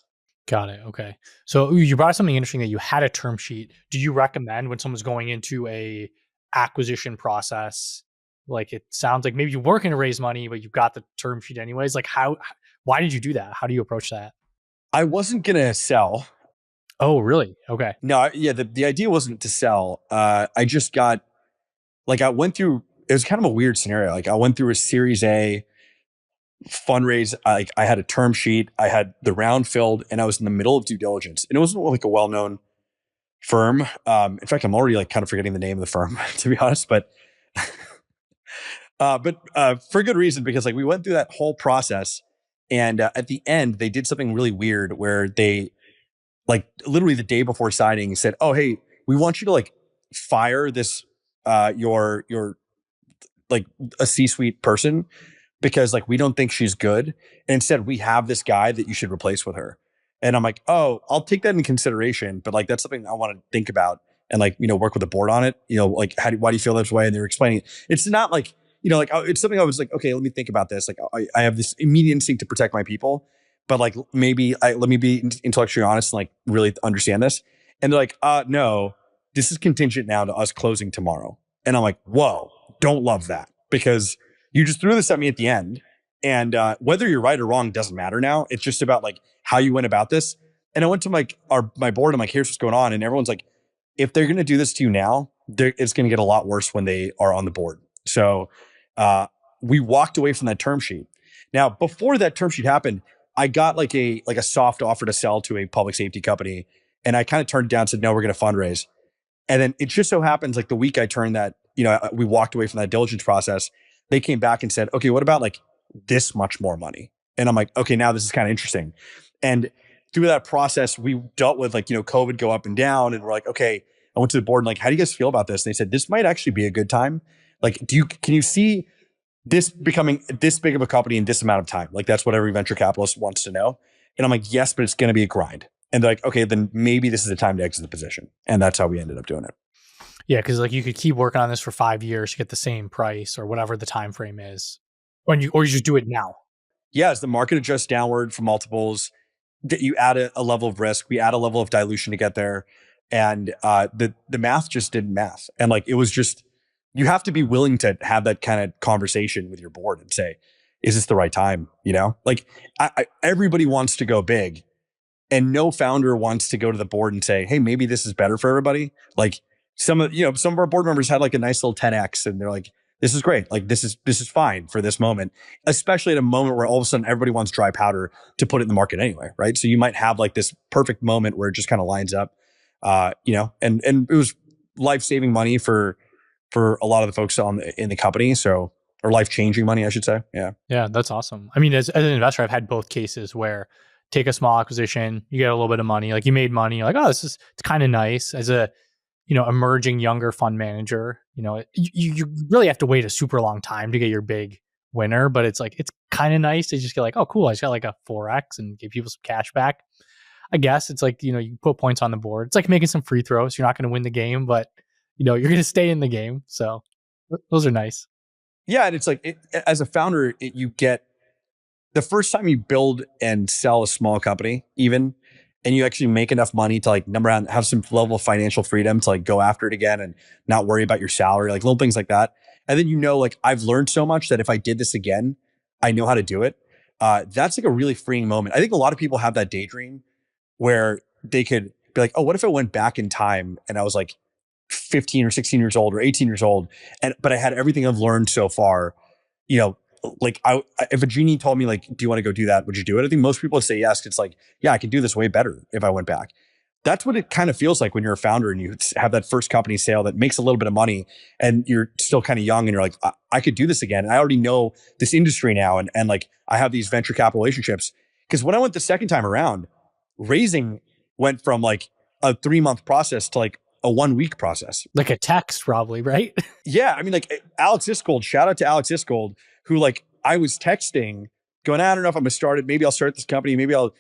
Got it. Okay. So you brought up something interesting that you had a term sheet. Do you recommend when someone's going into a acquisition process, like it sounds like maybe you weren't going to raise money, but you got the term sheet anyways? Like why did you do that? How do you approach that? I wasn't going to sell. Oh, really? Okay. No, yeah. The idea wasn't to sell. I just got, like, I went through, it was kind of a weird scenario. Like I went through a Series A fundraise. I had a term sheet. I had the round filled and I was in the middle of due diligence, and it wasn't like a well-known firm. In fact, I'm already like kind of forgetting the name of the firm to be honest, but for good reason, because like we went through that whole process, and at the end they did something really weird where they, like, literally the day before signing, said, "Oh, hey, we want you to like fire this your like a C-suite person because like we don't think she's good, and instead we have this guy that you should replace with her." And I'm like, "Oh, I'll take that in consideration, but like that's something I want to think about and like work with the board on it. Like why do you feel this way?" And they were explaining it. It's not like it's something I was like, okay, let me think about this. Like I have this immediate instinct to protect my people, but like maybe let me be intellectually honest and like really understand this. And they're like, no, this is contingent now to us closing tomorrow. And I'm like, whoa, don't love that, because you just threw this at me at the end. And whether you're right or wrong doesn't matter now. It's just about like how you went about this. And I went to like my board. I'm like, here's what's going on. And everyone's like, if they're going to do this to you now, it's going to get a lot worse when they are on the board. So we walked away from that term sheet. Now, before that term sheet happened, I got like a soft offer to sell to a public safety company. And I kind of turned it down and said, no, we're going to fundraise. And then it just so happens like the week I turned that, we walked away from that diligence process, they came back and said, okay, what about like this much more money? And I'm like, okay, now this is kind of interesting. And through that process, we dealt with like, COVID go up and down. And we're like, okay, I went to the board and like, how do you guys feel about this? And they said, this might actually be a good time. Like, can you see this becoming this big of a company in this amount of time? Like, that's what every venture capitalist wants to know. And I'm like, yes, but it's going to be a grind. And they're like, okay, then maybe this is the time to exit the position. And that's how we ended up doing it. Yeah, because like you could keep working on this for 5 years to get the same price or whatever the time frame is, or you just do it now. Yeah, as the market adjusts downward from multiples, you add a level of risk. We add a level of dilution to get there, and the math just didn't math. And like it was just, you have to be willing to have that kind of conversation with your board and say, is this the right time? Like everybody wants to go big, and no founder wants to go to the board and say, hey, maybe this is better for everybody. Like some of our board members had like a nice little 10x, and they're like, this is great. Like this is fine for this moment, especially at a moment where all of a sudden everybody wants dry powder to put it in the market anyway, right? So you might have like this perfect moment where it just kind of lines up, and it was life-saving money for a lot of the folks in the company. So, or life-changing money, I should say. Yeah. Yeah, that's awesome. I mean, as an investor, I've had both cases where take a small acquisition, you get a little bit of money, like you made money, you're like, oh, it's kind of nice. As a, emerging younger fund manager, you really have to wait a super long time to get your big winner, but it's like, it's kind of nice to just get like, oh, cool, I just got like a 4x and give people some cash back. I guess it's like, you put points on the board. It's like making some free throws. You're not going to win the game, but you're going to stay in the game. So those are nice. Yeah. And it's like, as a founder, you get the first time you build and sell a small company, even, and you actually make enough money to like have some level of financial freedom to like go after it again and not worry about your salary, like little things like that. And then, like I've learned so much that if I did this again, I know how to do it. That's like a really freeing moment. I think a lot of people have that daydream where they could be like, oh, what if I went back in time and I was like 15 or 16 years old or 18 years old, but I had everything I've learned so far, you know, like if a genie told me like, do you want to go do that? Would you do it? I think most people would say yes. It's like, yeah, I could do this way better if I went back. That's what it kind of feels like when you're a founder and you have that first company sale that makes a little bit of money and you're still kind of young and you're like, I could do this again. And I already know this industry now. And like, I have these venture capital relationships. Because when I went the second time around, raising went from like a 3-month process to like a 1-week process. Like a text probably, right? Yeah. I mean, like Alex Iscold, shout out to Alex Iscold, who like I was texting going, I don't know if I'm gonna start it. Maybe I'll start this company. Maybe I'll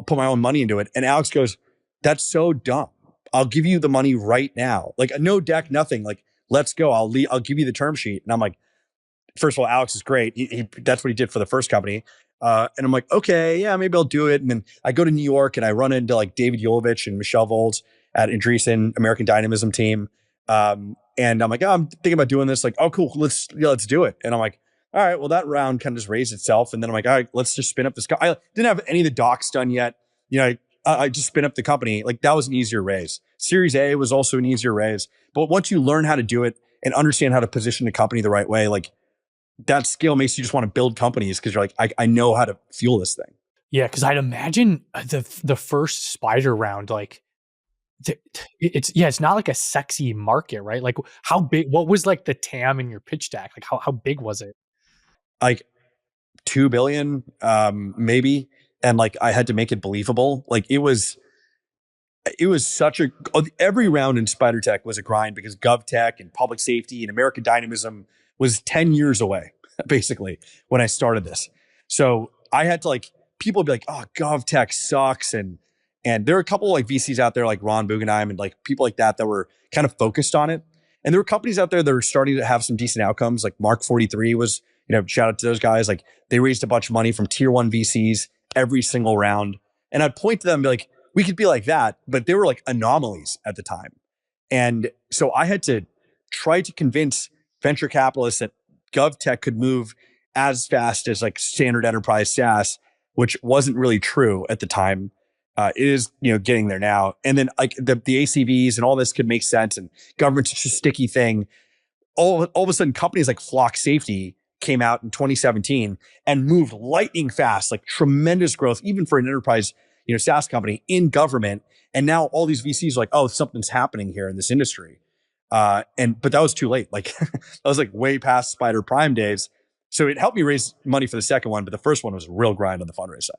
put my own money into it. And Alex goes, that's so dumb. I'll give you the money right now. Like no deck, nothing. Like, let's go. I'll give you the term sheet. And I'm like, first of all, Alex is great. That's what he did for the first company. And I'm like, okay, yeah, maybe I'll do it. And then I go to New York and I run into like David Yolovich and Michelle Volz at Andreessen American Dynamism team. And I'm like, oh, I'm thinking about doing this. Like, oh, cool. Let's do it. And I'm like, all right, well, that round kind of just raised itself. And then I'm like, all right, let's just spin up this. I didn't have any of the docs done yet. I just spin up the company. Like that was an easier raise. Series A was also an easier raise. But once you learn how to do it and understand how to position the company the right way, like that skill makes you just want to build companies because you're like, I know how to fuel this thing. Yeah, because I'd imagine the first SPIDR round, like it's not like a sexy market, right? Like how big? What was like the TAM in your pitch deck? Like how big was it? Like 2 billion, maybe. And like, I had to make it believable. Like it was such every round in SPIDRTech was a grind because GovTech and public safety and American Dynamism was 10 years away, basically, when I started this. So I had to like, people would be like, oh, GovTech sucks. And there were a couple of like VCs out there like Ron Bugenheim and like people like that were kind of focused on it. And there were companies out there that were starting to have some decent outcomes. Like Mark 43 was, shout out to those guys. Like they raised a bunch of money from tier 1 VCs every single round. And I'd point to them and be like, we could be like that, but they were like anomalies at the time. And so I had to try to convince venture capitalists that GovTech could move as fast as like standard enterprise SaaS, which wasn't really true at the time. It is, getting there now. And then like the ACVs and all this could make sense. And government's such a sticky thing. All of a sudden, companies like Flock Safety came out in 2017 and moved lightning fast, like tremendous growth, even for an enterprise, SaaS company in government. And now all these VCs are like, oh, something's happening here in this industry. But that was too late. Like that was like way past SPIDR Prime days. So it helped me raise money for the second one, but the first one was a real grind on the fundraise side.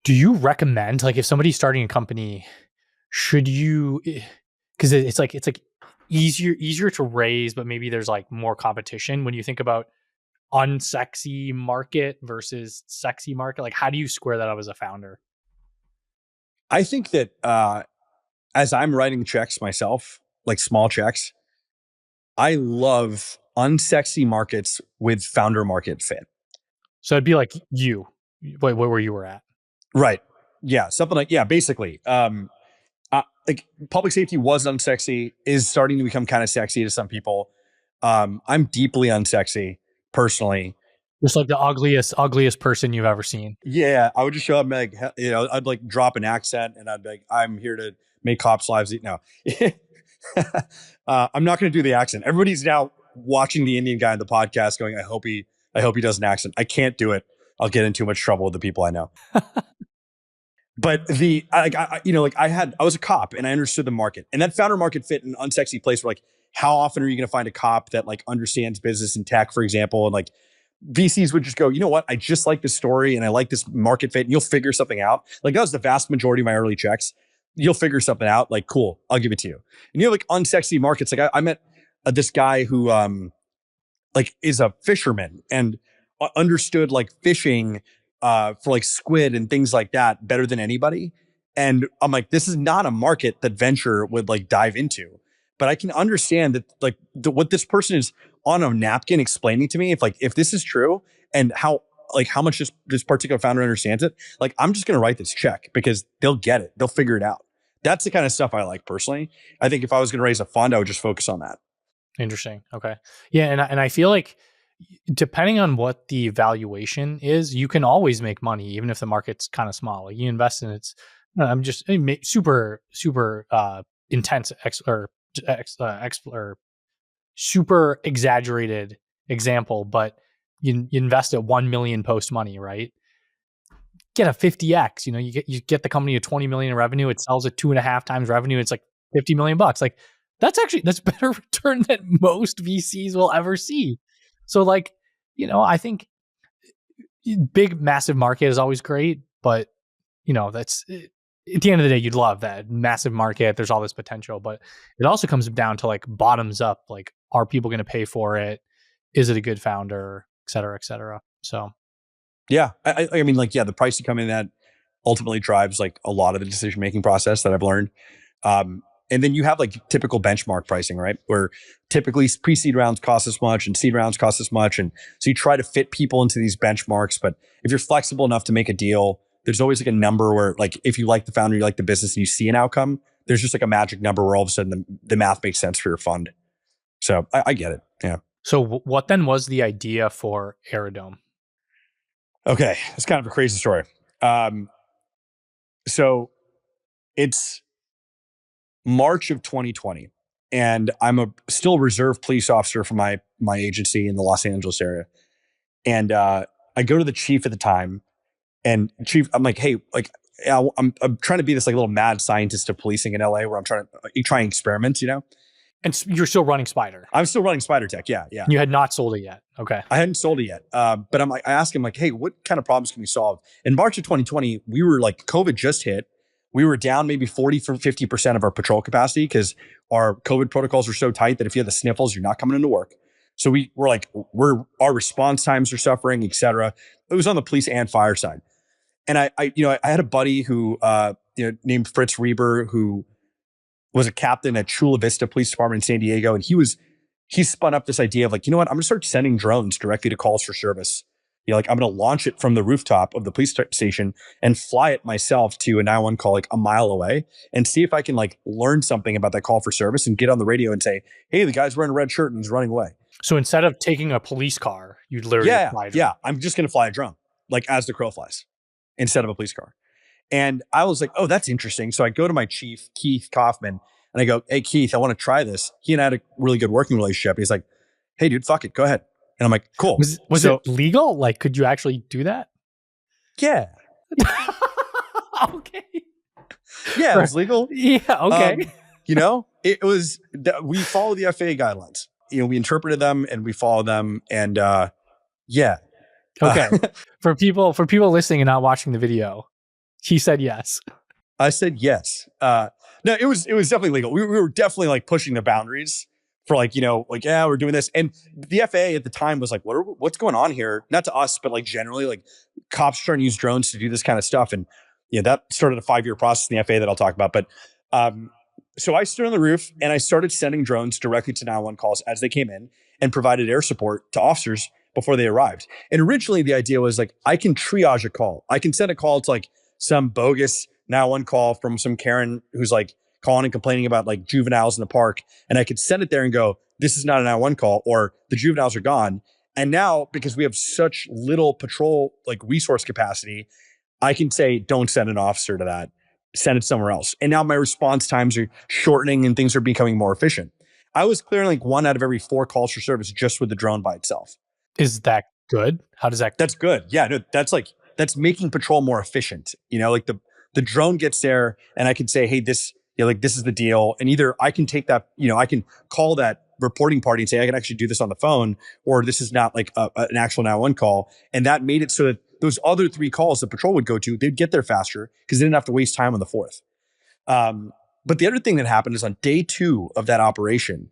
Do you recommend, like if somebody's starting a company, should you, because it's like easier to raise, but maybe there's like more competition when you think about unsexy market versus sexy market? Like how do you square that up as a founder? I think that as I'm writing checks myself, like small checks, I love unsexy markets with founder market fit. So it'd be like where you were at. Right. Yeah. Something like, yeah, basically. Like public safety was unsexy, is starting to become kind of sexy to some people. I'm deeply unsexy personally. Just like the ugliest person you've ever seen. Yeah. I would just show up and like, I'd like drop an accent and I'd be like, I'm here to make cops' lives eat. No. I'm not going to do the accent. Everybody's now watching the Indian guy on the podcast going, I hope he does an accent. I can't do it. I'll get in too much trouble with the people I know. But I was a cop and I understood the market, and that founder market fit in an unsexy place where like, how often are you going to find a cop that like understands business and tech, for example? And like VCs would just go, you know what? I just like this story and I like this market fit and you'll figure something out. Like that was the vast majority of my early checks. You'll figure something out. Like, cool, I'll give it to you. And you have like unsexy markets. Like I met this guy who like is a fisherman and understood like fishing for like squid and things like that better than anybody. And I'm like, this is not a market that venture would like dive into, but I can understand that like what this person is on a napkin explaining to me, if this is true and how much this particular founder understands it, like I'm just going to write this check because they'll get it. They'll figure it out. That's the kind of stuff I like personally. I think if I was going to raise a fund, I would just focus on that. Interesting. Okay. Yeah, and I feel like depending on what the valuation is, you can always make money even if the market's kind of small. Like you invest in it's I'm just super intense or super exaggerated example, but you invest at 1 million post money, right? Get a 50x. You get the company to 20 million in revenue. It sells at 2.5 times revenue. It's like 50 million bucks. Like that's better return than most VCs will ever see. So like, I think big massive market is always great, but that's at the end of the day, you'd love that massive market. There's all this potential, but it also comes down to like bottoms up. Like, are people going to pay for it? Is it a good founder, et cetera, et cetera. So Yeah. I mean, like, yeah, the price you come in at ultimately drives like a lot of the decision-making process that I've learned. And then you have like typical benchmark pricing, right? Where typically pre-seed rounds cost this much and seed rounds cost this much. And so you try to fit people into these benchmarks. But if you're flexible enough to make a deal, there's always like a number where like, if you like the founder, you like the business and you see an outcome, there's just like a magic number where all of a sudden the math makes sense for your fund. So I get it. Yeah. So what then was the idea for Aerodome? Okay. It's kind of a crazy story. So it's March of 2020, and I'm a still reserve police officer for my agency in the Los Angeles area. And I go to the chief at the time, and chief, I'm like, hey, like, I'm trying to be this like little mad scientist of policing in LA, where I'm trying experiments, And you're still running SPIDR. I'm still running SPIDRTech. Yeah. You had not sold it yet. Okay. I hadn't sold it yet. But I asked him like, hey, what kind of problems can we solve? In March of 2020, we were like, COVID just hit. We were down maybe 40 for 50% of our patrol capacity because our COVID protocols are so tight that if you have the sniffles, you're not coming into work. So our response times are suffering, et cetera. It was on the police and fire side. And I had a buddy who, named Fritz Reber, who was a captain at Chula Vista Police Department in San Diego. And he spun up this idea of like, you know what, I'm going to start sending drones directly to calls for service. I'm going to launch it from the rooftop of the police station and fly it myself to a 911 call like a mile away and see if I can like learn something about that call for service and get on the radio and say, hey, the guy's wearing a red shirt and he's running away. So instead of taking a police car, you'd literally fly a drone. Yeah, I'm just going to fly a drone, like as the crow flies, instead of a police car. And I was like, oh, that's interesting. So I go to my chief, Keith Kaufman, and I go, hey, Keith, I want to try this. He and I had a really good working relationship. He's like, hey, dude, fuck it. Go ahead. And I'm like, cool. Was it legal? Like, could you actually do that? Yeah. Okay. Yeah, it was legal. Yeah, okay. It was, we follow the FAA guidelines. We interpreted them and we follow them. And yeah. Okay. For people listening and not watching the video, he said yes. I said yes. No, it was definitely legal. We were definitely like pushing the boundaries for like, yeah, we're doing this. And the FAA at the time was like, what's going on here? Not to us, but like generally like cops trying to use drones to do this kind of stuff. And that started a 5-year process in the FAA that I'll talk about. But so I stood on the roof and I started sending drones directly to 911 calls as they came in and provided air support to officers before they arrived. And originally the idea was like, I can triage a call. I can send a call to like some bogus 911 call from some Karen who's like calling and complaining about like juveniles in the park. And I could send it there and go, this is not a 911 call, or the juveniles are gone. And now, because we have such little patrol like resource capacity, I can say, don't send an officer to that, send it somewhere else. And now my response times are shortening and things are becoming more efficient. I was clearing like 1 out of every 4 calls for service just with the drone by itself. Is that good? How does that? That's good. Yeah, no, that's making patrol more efficient. Like the drone gets there and I can say, hey, this is the deal. And either I can take that, I can call that reporting party and say, I can actually do this on the phone, or this is not like an actual 911 call. And that made it so that those other 3 calls the patrol would go to, they'd get there faster because they didn't have to waste time on the 4th. But the other thing that happened is on day 2 of that operation,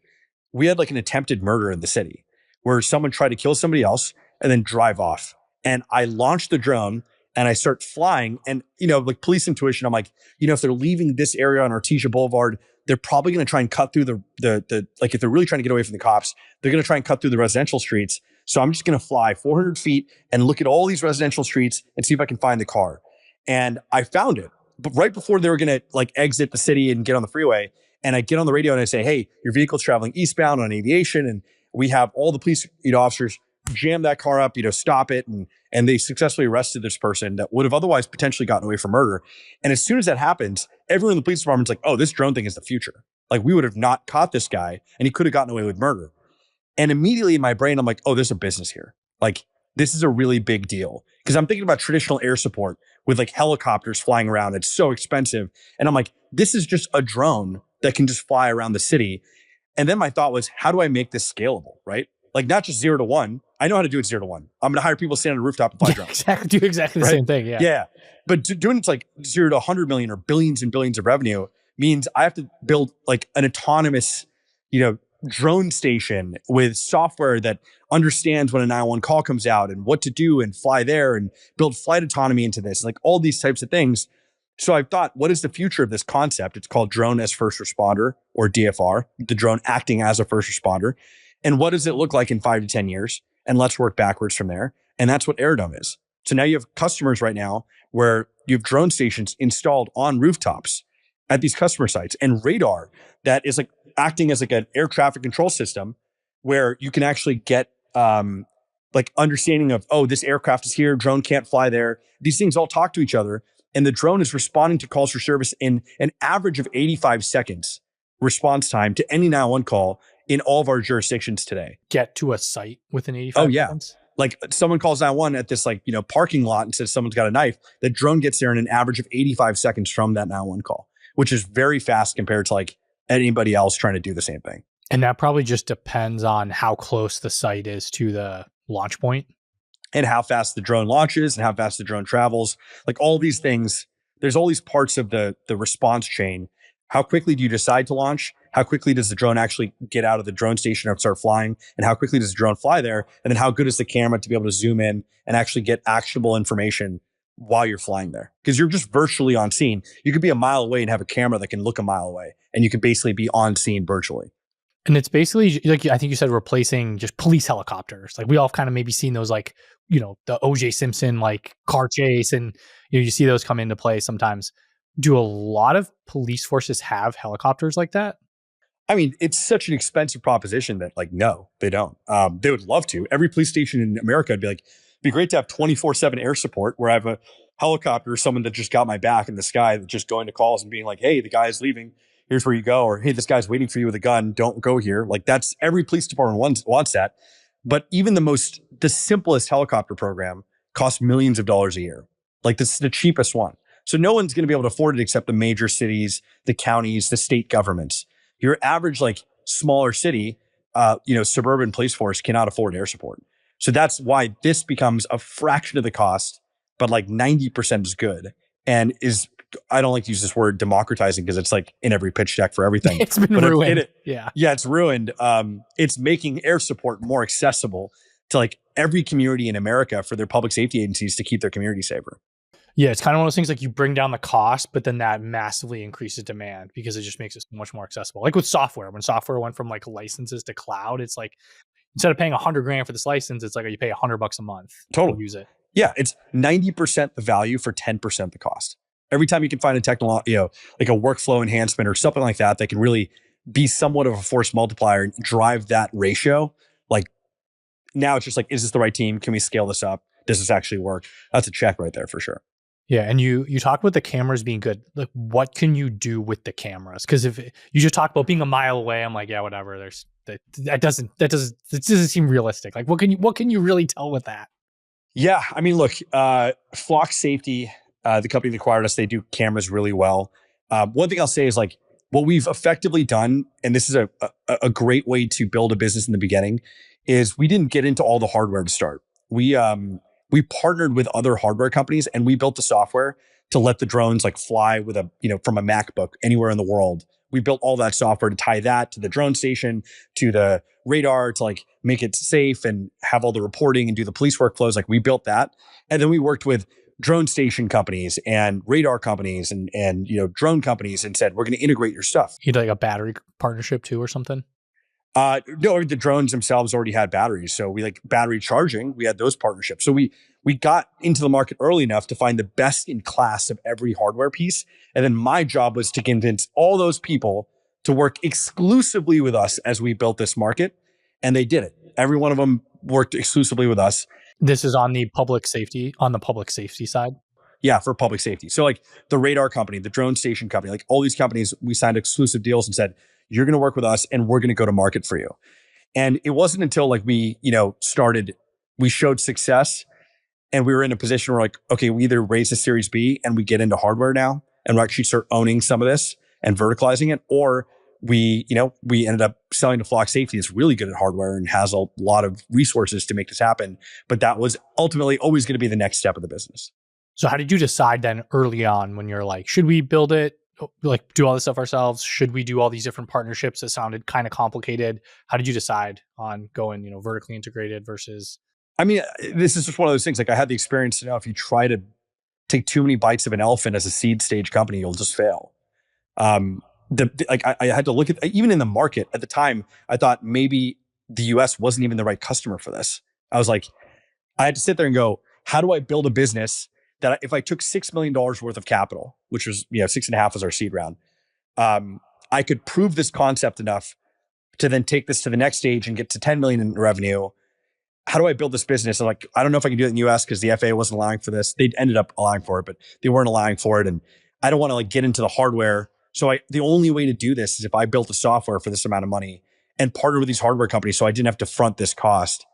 we had like an attempted murder in the city where someone tried to kill somebody else and then drive off. And I launched the drone and I start flying, and, like police intuition, I'm like, if they're leaving this area on Artesia Boulevard, they're probably going to try and cut through the like, if they're really trying to get away from the cops, they're going to try and cut through the residential streets. So I'm just going to fly 400 feet and look at all these residential streets and see if I can find the car. And I found it, but right before they were going to like exit the city and get on the freeway. And I get on the radio and I say, hey, your vehicle's traveling eastbound on aviation, and we have all the police officers jam that car up, stop it. And they successfully arrested this person that would have otherwise potentially gotten away from murder. And as soon as that happens, everyone in the police department's like, oh, this drone thing is the future. Like, we would have not caught this guy and he could have gotten away with murder. And immediately in my brain, I'm like, oh, there's a business here. Like, this is a really big deal. Because I'm thinking about traditional air support with like helicopters flying around. It's so expensive. And I'm like, this is just a drone that can just fly around the city. And then my thought was, how do I make this scalable, right? Like, not just 0 to 1. I know how to do it 0 to 1. I'm going to hire people to stand on a rooftop and fly drones. Exactly. Do exactly the same thing. Yeah. Yeah. But doing it's like 0 to 100 million or billions and billions of revenue means I have to build like an autonomous, drone station with software that understands when a 911 call comes out and what to do and fly there and build flight autonomy into this, like all these types of things. So I've thought, what is the future of this concept? It's called drone as first responder, or DFR, the drone acting as a first responder. And what does it look like in 5 to 10 years? And let's work backwards from there. And that's what Aerodome is. So now you have customers right now where you have drone stations installed on rooftops at these customer sites, and radar that is like acting as like an air traffic control system where you can actually get like understanding of, oh, this aircraft is here, drone can't fly there. These things all talk to each other. And the drone is responding to calls for service in an average of 85 seconds response time to any 911 call in all of our jurisdictions today. Get to a site within 85 seconds? Like, someone calls 911 at this parking lot and says someone's got a knife. The drone gets there in an average of 85 seconds from that 911 call, which is very fast compared to like anybody else trying to do the same thing. And that probably just depends on how close the site is to the launch point. And how fast the drone launches and how fast the drone travels. Like, all these things, there's all these parts of the response chain. How quickly do you decide to launch? How quickly does the drone actually get out of the drone station and start flying? And how quickly does the drone fly there? And then how good is the camera to be able to zoom in and actually get actionable information while you're flying there? Because you're just virtually on scene. You could be a mile away and have a camera that can look a mile away, and you could basically be on scene virtually. And it's basically, like I think you said, replacing just police helicopters. Like, we all kind of maybe seen those, like, the O.J. Simpson like car chase, and you see those come into play sometimes. Do a lot of police forces have helicopters like that? I mean, it's such an expensive proposition that, like, no, they don't. They would love to. Every police station in America would be like, it'd be great to have 24/7 air support where I have a helicopter or someone that just got my back in the sky, that's just going to calls and being like, hey, the guy is leaving. Here's where you go. Or, hey, this guy's waiting for you with a gun. Don't go here. Like, that's every police department wants that. But even the simplest helicopter program costs millions of dollars a year. Like, this is the cheapest one. So no one's going to be able to afford it except the major cities, the counties, the state governments. Your average, like, smaller city, suburban police force cannot afford air support. So that's why this becomes a fraction of the cost, but like 90% is good, and is, I don't like to use this word democratizing because it's like in every pitch deck for everything. It's been ruined. Yeah, it's ruined. It's making air support more accessible to like every community in America for their public safety agencies to keep their community safer. Yeah, it's kind of one of those things, like, you bring down the cost, but then that massively increases demand because it just makes it much more accessible. Like with software, when software went from like licenses to cloud, it's like, instead of paying $100,000 for this license, it's like, you pay $100 a month to use it. Yeah, it's 90% the value for 10% the cost. Every time you can find a technology, like a workflow enhancement or something like that can really be somewhat of a force multiplier and drive that ratio. Like, now it's just like, is this the right team? Can we scale this up? Does this actually work? That's a check right there for sure. Yeah, and you talk about the cameras being good. Like, what can you do with the cameras? Because if you just talk about being a mile away, I'm like, yeah, whatever. That doesn't seem realistic. Like, what can you really tell with that? Yeah, I mean, look, Flock Safety, the company that acquired us, they do cameras really well. One thing I'll say is, like, what we've effectively done, and this is a great way to build a business in the beginning, is we didn't get into all the hardware to start. We partnered with other hardware companies, and we built the software to let the drones like fly with from a MacBook anywhere in the world. We built all that software to tie that to the drone station, to the radar, to like make it safe and have all the reporting and do the police workflows. Like, we built that. And then we worked with drone station companies and radar companies and drone companies and said, we're going to integrate your stuff. You had like a battery partnership too or something? No, the drones themselves already had batteries. So we like battery charging. We had those partnerships. So we got into the market early enough to find the best in class of every hardware piece. And then my job was to convince all those people to work exclusively with us as we built this market. And they did it. Every one of them worked exclusively with us. This is on the public safety side. Yeah, for public safety. So like the radar company, the drone station company, like all these companies, we signed exclusive deals and said, you're going to work with us and we're going to go to market for you. And it wasn't until like we showed success and we were in a position where like, okay, we either raise a Series B and we get into hardware now and we actually start owning some of this and verticalizing it, or we ended up selling to Flock Safety. It's really good at hardware and has a lot of resources to make this happen. But that was ultimately always going to be the next step of the business. So how did you decide then early on when you're like, should we build it, like do all this stuff ourselves? Should we do all these different partnerships that sounded kind of complicated? How did you decide on going, vertically integrated versus? I mean, this is just one of those things. Like I had the experience to know if you try to take too many bites of an elephant as a seed stage company, you'll just fail. I had to look at, even in the market at the time, I thought maybe the US wasn't even the right customer for this. I was like, I had to sit there and go, how do I build a business that if I took $6 million worth of capital, which was, 6.5 was our seed round, I could prove this concept enough to then take this to the next stage and get to 10 million in revenue. How do I build this business? I'm like, I don't know if I can do it in the US because the FAA wasn't allowing for this. They ended up allowing for it, but they weren't allowing for it. And I don't want to like get into the hardware. So the only way to do this is if I built the software for this amount of money and partner with these hardware companies so I didn't have to front this cost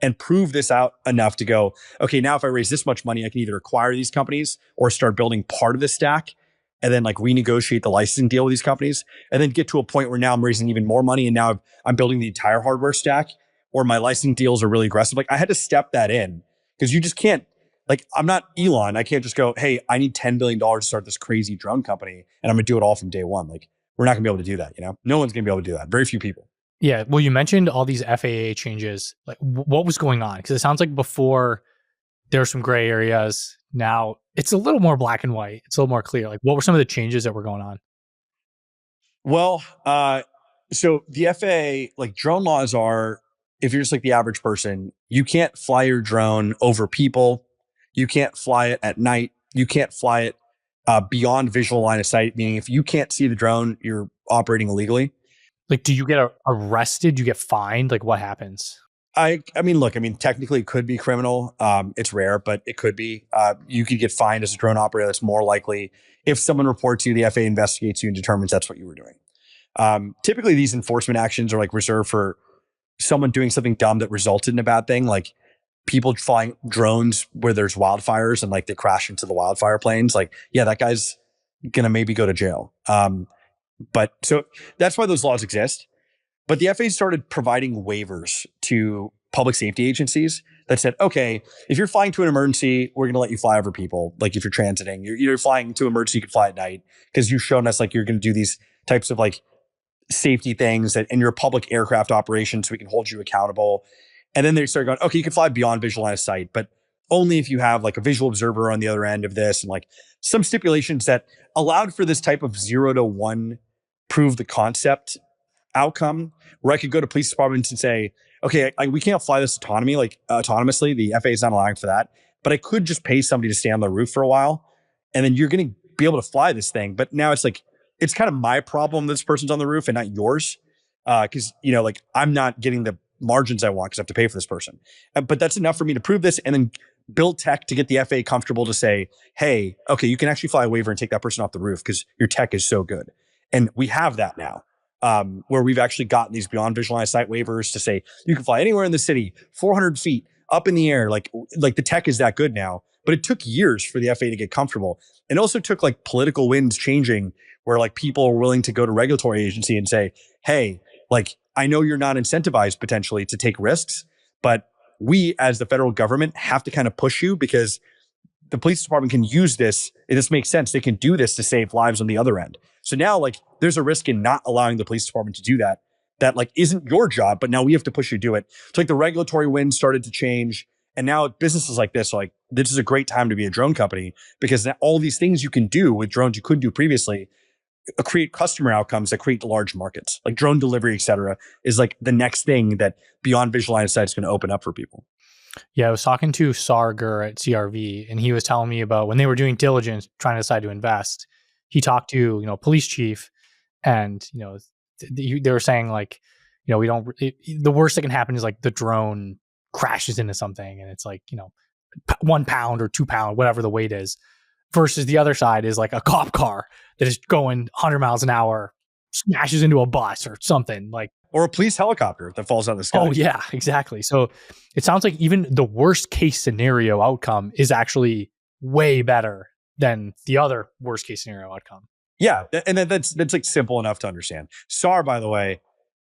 and prove this out enough to go, okay, now if I raise this much money, I can either acquire these companies or start building part of the stack and then like renegotiate the licensing deal with these companies and then get to a point where now I'm raising even more money and now I'm building the entire hardware stack, or my licensing deals are really aggressive. Like I had to step that in because you just can't, like I'm not Elon. I can't just go, hey, I need $10 billion to start this crazy drone company and I'm gonna do it all from day one. Like we're not gonna be able to do that, No one's gonna be able to do that. Very few people. Yeah. Well, you mentioned all these FAA changes. Like what was going on? Because it sounds like before there were some gray areas. Now it's a little more black and white. It's a little more clear. Like what were some of the changes that were going on? Well, so the FAA, like drone laws are, if you're just like the average person, you can't fly your drone over people. You can't fly it at night. You can't fly it beyond visual line of sight, meaning if you can't see the drone, you're operating illegally. Like, do you get arrested? Do you get fined? Like what happens? I mean, look, technically it could be criminal. It's rare, but it could be. You could get fined as a drone operator. That's more likely if someone reports you, the FAA investigates you and determines that's what you were doing. Typically these enforcement actions are like reserved for someone doing something dumb that resulted in a bad thing. Like people flying drones where there's wildfires and like they crash into the wildfire planes. Like, yeah, that guy's gonna maybe go to jail. But so that's why those laws exist. But the FAA started providing waivers to public safety agencies that said, okay, if you're flying to an emergency, we're going to let you fly over people. Like if you're transiting, you're flying to emergency, you can fly at night because you've shown us like you're going to do these types of like safety things that in your public aircraft operation so we can hold you accountable. And then they started going, okay, you can fly beyond visual line of sight, but only if you have like a visual observer on the other end of this and like some stipulations that allowed for this type of 0 to 1 prove the concept outcome where I could go to police departments and say, okay, we can't fly this autonomously. The FAA is not allowing for that, but I could just pay somebody to stay on the roof for a while. And then you're going to be able to fly this thing. But now it's like, it's kind of my problem that this person's on the roof and not yours. Cause like I'm not getting the margins I want because I have to pay for this person. But that's enough for me to prove this and then build tech to get the FAA comfortable to say, hey, okay, you can actually fly a waiver and take that person off the roof because your tech is so good. And we have that now. Where we've actually gotten these beyond visual line of sight waivers to say you can fly anywhere in the city, 400 feet up in the air. Like the tech is that good now, but it took years for the FAA to get comfortable. It also took like political winds changing where like people are willing to go to regulatory agency and say, hey, like I know you're not incentivized potentially to take risks, but we as the federal government have to kind of push you because the police department can use this. This makes sense. They can do this to save lives on the other end. So now like there's a risk in not allowing the police department to do that like isn't your job, but now we have to push you to do it. So like the regulatory wind started to change. And now businesses like this, like this is a great time to be a drone company because now all these things you can do with drones you couldn't do previously create customer outcomes that create large markets. Like drone delivery, et cetera, is like the next thing that beyond visual line of sight is going to open up for people. Yeah, I was talking to Sarger at CRV, and he was telling me about when they were doing diligence, trying to decide to invest. He talked to, police chief, and they were saying like, we don't. The worst that can happen is like the drone crashes into something, and it's like 1 pound or 2 pound, whatever the weight is. Versus the other side is like a cop car that is going 100 miles an hour, smashes into a bus or something like. Or a police helicopter that falls out of the sky. Oh yeah, exactly. So it sounds like even the worst case scenario outcome is actually way better than the other worst case scenario outcome. Yeah, and that's like simple enough to understand. SAR, by the way,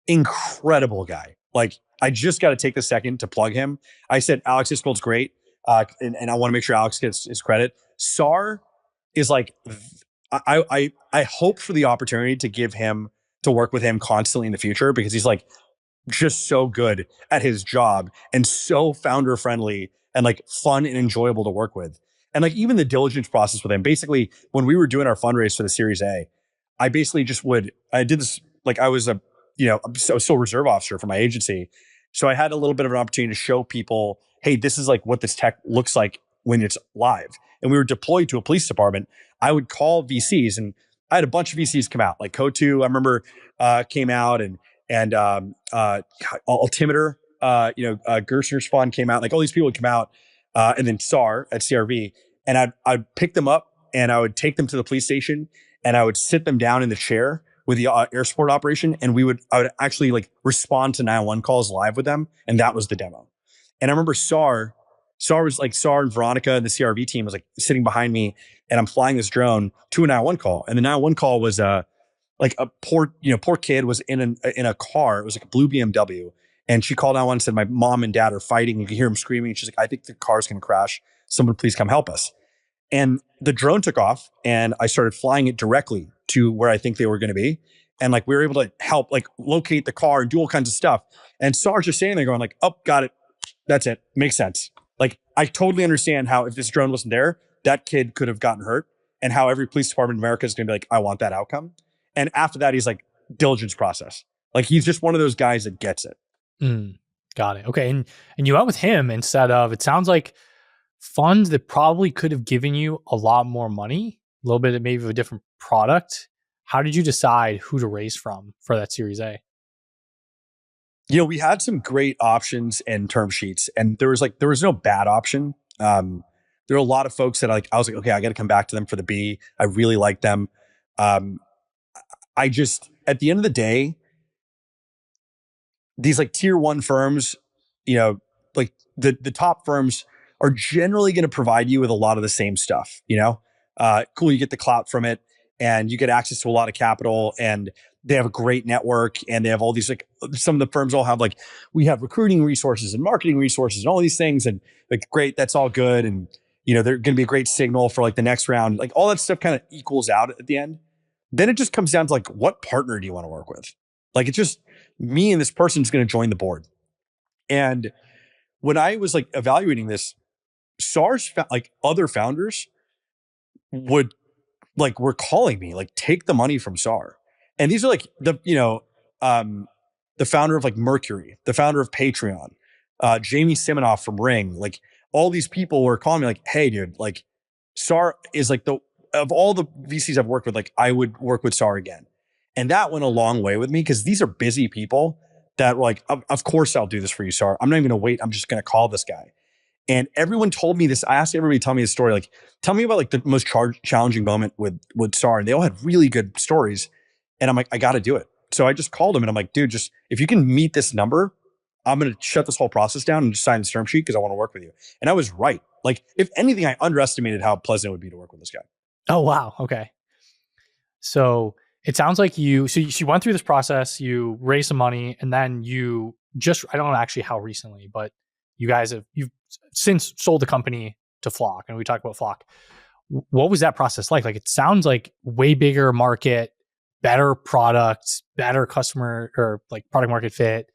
incredible guy. Like, I just got to take the second to plug him. I said Alex Isbell's great, and I want to make sure Alex gets his credit. SAR is like, I hope for the opportunity to work with him constantly in the future, because he's like just so good at his job and so founder friendly and like fun and enjoyable to work with. And like even the diligence process with him, basically when we were doing our fundraise for the Series A, I basically I did this, like I was I was still reserve officer for my agency. So I had a little bit of an opportunity to show people, hey, this is like what this tech looks like when it's live. And we were deployed to a police department. I would call VCs, and I had a bunch of VCs come out, like Cotu, I remember came out, and Altimeter, Gerstner's Fund came out, like all these people would come out, and then SAR at CRV, and I'd pick them up and I would take them to the police station and I would sit them down in the chair with the air support operation, and I would actually like respond to 911 calls live with them, and that was the demo. And I remember SAR was like, SAR and Veronica and the CRV team was like sitting behind me, and I'm flying this drone to a 911 call, and the 911 call was like a poor kid was in a car. It was like a blue BMW. And she called 911 and said, my mom and dad are fighting. You can hear them screaming. She's like, I think the car's going to crash. Someone please come help us. And the drone took off, and I started flying it directly to where I think they were going to be. And like, we were able to help like locate the car and do all kinds of stuff. And SAR's just standing there going like, oh, got it. That's it. Makes sense. Like, I totally understand how if this drone wasn't there, that kid could have gotten hurt, and how every police department in America is going to be like, I want that outcome. And after that, he's like, diligence process. Like, he's just one of those guys that gets it. Got it. Okay. And you went with him instead of, it sounds like, funds that probably could have given you a lot more money, a little bit of maybe of a different product. How did you decide who to raise from for that Series A? We had some great options and term sheets, and there was no bad option. There were a lot of folks that I was like, okay, I got to come back to them for the B. I really like them. I just, at the end of the day, these like tier one firms, like the top firms are generally going to provide you with a lot of the same stuff. Cool, you get the clout from it, and you get access to a lot of capital, and they have a great network, and they have all these, like, some of the firms all have, like, we have recruiting resources and marketing resources and all these things, and like, great, that's all good. And, they're going to be a great signal for like the next round. Like, all that stuff kind of equals out at the end. Then it just comes down to like, what partner do you want to work with? Like, it's just me and this person's going to join the board. And when I was like evaluating this, SAR's like other founders were calling me like, take the money from SAR. And these are like the founder of like Mercury, the founder of Patreon, Jamie Siminoff from Ring. Like, all these people were calling me like, hey dude, like, SAR is like of all the VCs I've worked with, like, I would work with SAR again. And that went a long way with me, because these are busy people that were like, of course I'll do this for you, SAR. I'm not even going to wait. I'm just going to call this guy. And everyone told me this. I asked everybody to tell me this story. Like, tell me about like the most challenging moment with SAR. And they all had really good stories. And I'm like, I got to do it. So I just called him, and I'm like, dude, just if you can meet this number, I'm going to shut this whole process down and just sign this term sheet, because I want to work with you. And I was right. Like, if anything, I underestimated how pleasant it would be to work with this guy. Oh, wow. Okay. So it sounds like you went through this process, you raised some money, and then you just, I don't know actually how recently, but you've since sold the company to Flock, and we talked about Flock. What was that process like? Like, it sounds like way bigger market, better products, better customer or like product market fit.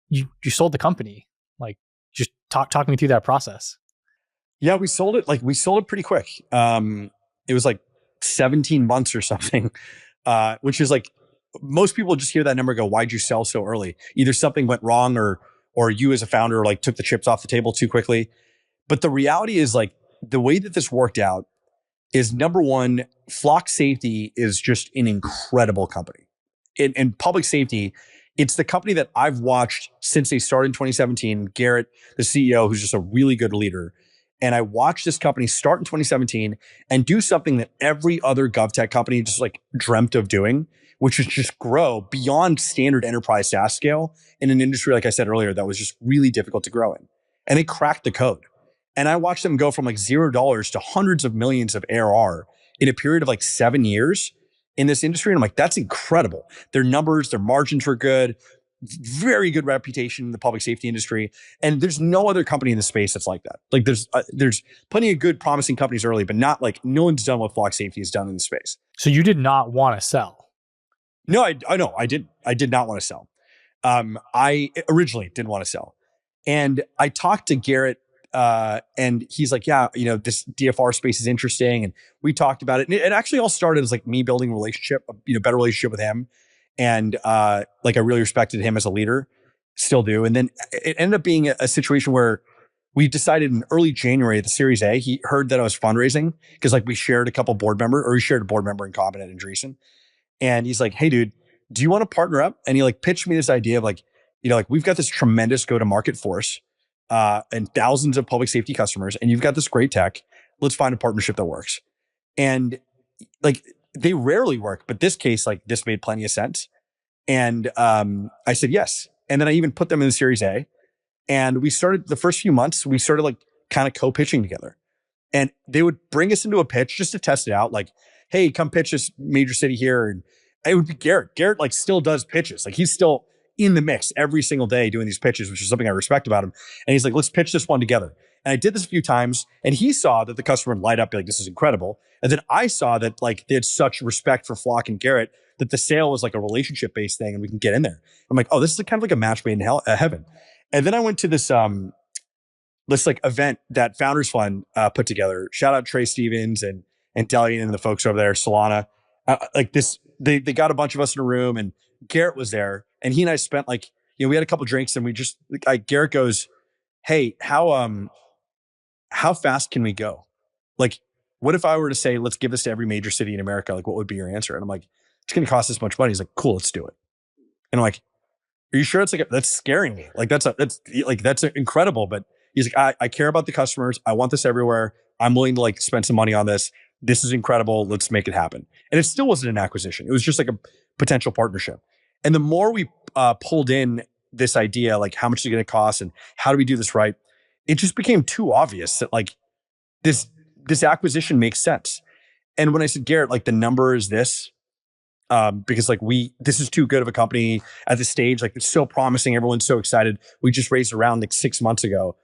You sold the company. Like, just talk me through that process. Yeah, we sold it pretty quick. It was like 17 months or something, which is like, most people just hear that number and go, why'd you sell so early? Either something went wrong, or you as a founder like took the chips off the table too quickly. But the reality is, like, the way that this worked out is, number one, Flock Safety is just an incredible company. in public safety, it's the company that I've watched since they started in 2017. Garrett, the CEO, who's just a really good leader. And I watched this company start in 2017 and do something that every other GovTech company just like dreamt of doing, which is just grow beyond standard enterprise SaaS scale in an industry, like I said earlier, that was just really difficult to grow in. And they cracked the code. And I watched them go from like $0 to hundreds of millions of ARR in a period of like 7 years in this industry. And I'm like, that's incredible. Their numbers, their margins were good, very good reputation in the public safety industry. And there's no other company in the space that's like that. Like there's plenty of good, promising companies early, but not like no one's done what Flock Safety has done in the space. So you did not want to sell? No, I know. I did not want to sell. I originally didn't want to sell. And I talked to Garrett, and he's like, yeah, this DFR space is interesting. And we talked about it. And it actually all started as like me building a relationship, better relationship with him. And like I really respected him as a leader, still do. And then it ended up being a situation where we decided in early January at the Series A, he heard that I was fundraising because like we shared a board member in common at Andreessen. And he's like, hey, dude, do you want to partner up? And he like pitched me this idea of like, like we've got this tremendous go-to-market force and thousands of public safety customers, and you've got this great tech. Let's find a partnership that works. And like they rarely work, but this case, like this made plenty of sense. And I said yes. And then I even put them in the Series A. And we started the first few months, we started like kind of co-pitching together. And they would bring us into a pitch just to test it out. Like, hey, come pitch this major city here. And it would be Garrett. Garrett like still does pitches. Like he's still in the mix every single day doing these pitches, which is something I respect about him. And he's like, let's pitch this one together. And I did this a few times, and he saw that the customer would light up, be like, this is incredible. And then I saw that like they had such respect for Flock and Garrett that the sale was like a relationship-based thing and we can get in there. I'm like, oh, this is kind of like a match made in heaven. And then I went to this like event that Founders Fund put together. Shout out Trey Stevens and Delian and the folks over there, Solana. Like this, they got a bunch of us in a room, and Garrett was there, and he and I spent like, we had a couple drinks, and we just like Garrett goes, hey, how fast can we go? Like, what if I were to say, let's give this to every major city in America? Like, what would be your answer? And I'm like, it's going to cost this much money. He's like, cool, let's do it. And I'm like, are you sure? It's like, that's scaring me. Like, that's incredible. But he's like, I care about the customers. I want this everywhere. I'm willing to like spend some money on this. This is incredible. Let's make it happen. And it still wasn't an acquisition. It was just like a potential partnership. And the more we pulled in this idea, like how much is it going to cost and how do we do this right? It just became too obvious that like this acquisition makes sense. And when I said, Garrett, like the number is this, because like this is too good of a company at this stage. Like it's so promising. Everyone's so excited. We just raised around like 6 months ago.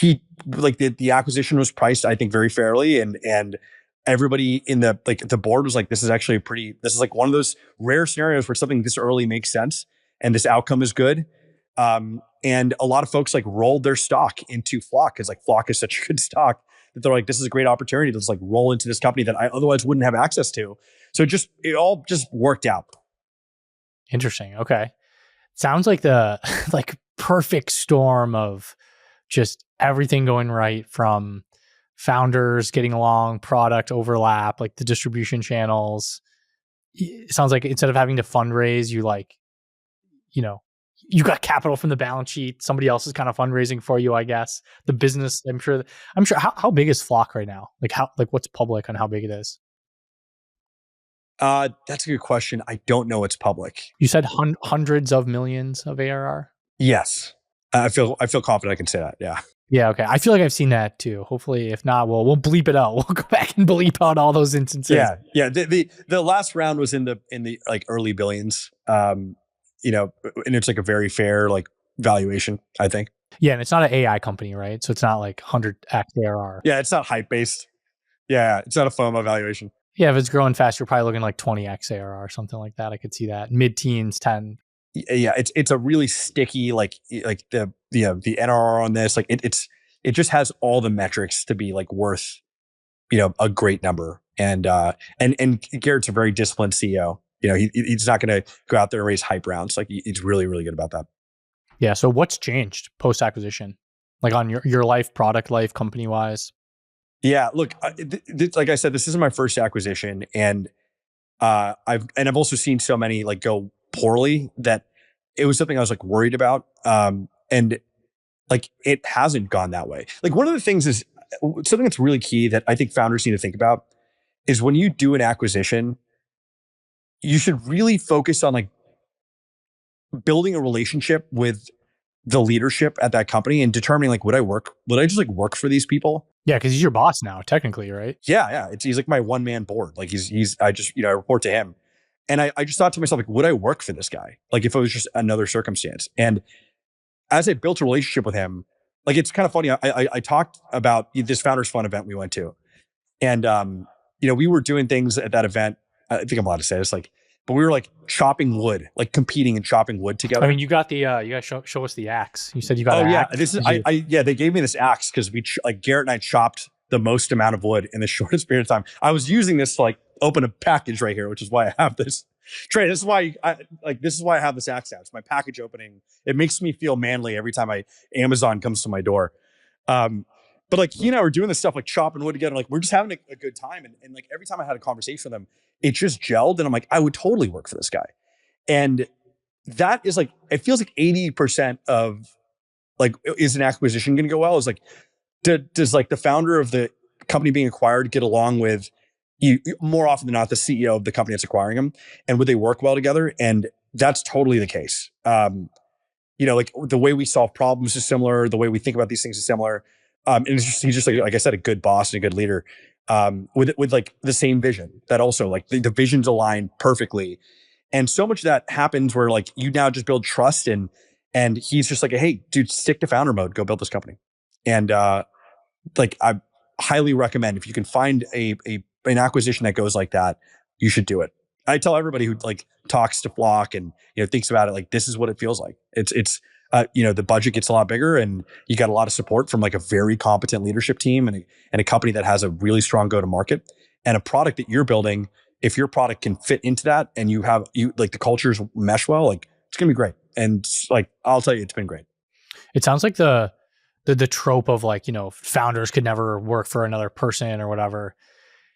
The acquisition was priced, I think, very fairly. And everybody in the board was like, this is like one of those rare scenarios where something this early makes sense and this outcome is good. And a lot of folks like rolled their stock into Flock because like Flock is such a good stock that they're like, this is a great opportunity to just like roll into this company that I otherwise wouldn't have access to. So it all just worked out. Interesting. Okay. Sounds like the like perfect storm of just everything going right, from founders getting along, product overlap, like the distribution channels. It sounds like instead of having to fundraise, you got capital from the balance sheet. Somebody else is kind of fundraising for you, I guess. The business, I'm sure. How big is Flock right now? Like what's public on how big it is? That's a good question. I don't know what's public. You said hundreds of millions of ARR? Yes. I feel confident I can say that. Yeah. Yeah. Okay. I feel like I've seen that too. Hopefully, if not, we'll bleep it out. We'll go back and bleep out all those instances. Yeah. Yeah. The last round was in the like early billions. And it's like a very fair like valuation, I think. Yeah. And it's not an AI company, right? So it's not like 100x ARR. Yeah. It's not hype based. Yeah. It's not a FOMO valuation. Yeah. If it's growing fast, you're probably looking like 20x ARR or something like that. I could see that. Mid-teens, 10. Yeah. It's a really sticky, like the NRR on this, like it just has all the metrics to be like worth, a great number. And Garrett's a very disciplined CEO. He's not going to go out there and raise hype rounds. Like he's really, really good about that. Yeah. So what's changed post-acquisition? Like on your life, product life, company wise? Yeah. Look, like I said, this isn't my first acquisition, and I've also seen so many like go poorly that it was something I was like worried about. And like it hasn't gone that way. Like one of the things is something that's really key that I think founders need to think about is when you do an acquisition, you should really focus on like building a relationship with the leadership at that company and determining like, would I just like work for these people? Yeah, because he's your boss now, technically, right? Yeah. He's like my one man board. Like I just, I report to him. And I just thought to myself, like, would I work for this guy? Like if it was just another circumstance. And as I built a relationship with him, like, it's kind of funny. I talked about this Founders Fun event we went to. And, we were doing things at that event. I think I'm allowed to say this, like, but we were like chopping wood, like competing and chopping wood together. I mean, you got the, you got to show us the axe. You said you got an yeah. axe. This is, they gave me this axe because like Garrett and I chopped the most amount of wood in the shortest period of time. I was using this to like open a package right here, which is why I have this. Trey, this is why I have this axe out. It's my package opening. It makes me feel manly every time Amazon comes to my door. But like he and I were doing this stuff, like chopping wood together. Like we're just having a good time. And like every time I had a conversation with him, it just gelled. And I'm like, I would totally work for this guy. And that is like, it feels like 80% of like, is an acquisition going to go well? Is like, does like the founder of the company being acquired get along with you more often than not, the CEO of the company that's acquiring them? And would they work well together? And that's totally the case. Like the way we solve problems is similar. The way we think about these things is similar. And he's just like I said, a good boss and a good leader, with like the same vision that also like the visions align perfectly. And so much of that happens where like you now just build trust and he's just like, hey, dude, stick to founder mode, go build this company. And like I highly recommend if you can find an acquisition that goes like that, you should do it. I tell everybody who like talks to Flock and thinks about it, like this is what it feels like. It's the budget gets a lot bigger and you got a lot of support from like a very competent leadership team and a company that has a really strong go to market and a product that you're building. If your product can fit into that and you like the cultures mesh well, like it's gonna be great. And like I'll tell you, it's been great. It sounds like the trope of like, founders could never work for another person or whatever.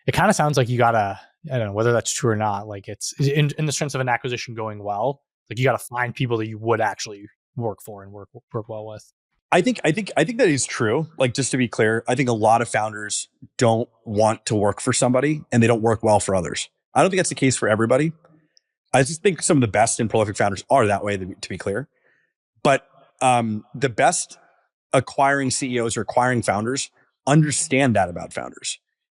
It kind of sounds like you gotta, I don't know whether that's true or not. Like it's in the sense of an acquisition going well, like you got to find people that you would actually work for and work well with. I think that is true. Like, just to be clear, I think a lot of founders don't want to work for somebody and they don't work well for others. I don't think that's the case for everybody. I just think some of the best and prolific founders are that way, to be clear. But the best acquiring CEOs or acquiring founders understand that about founders.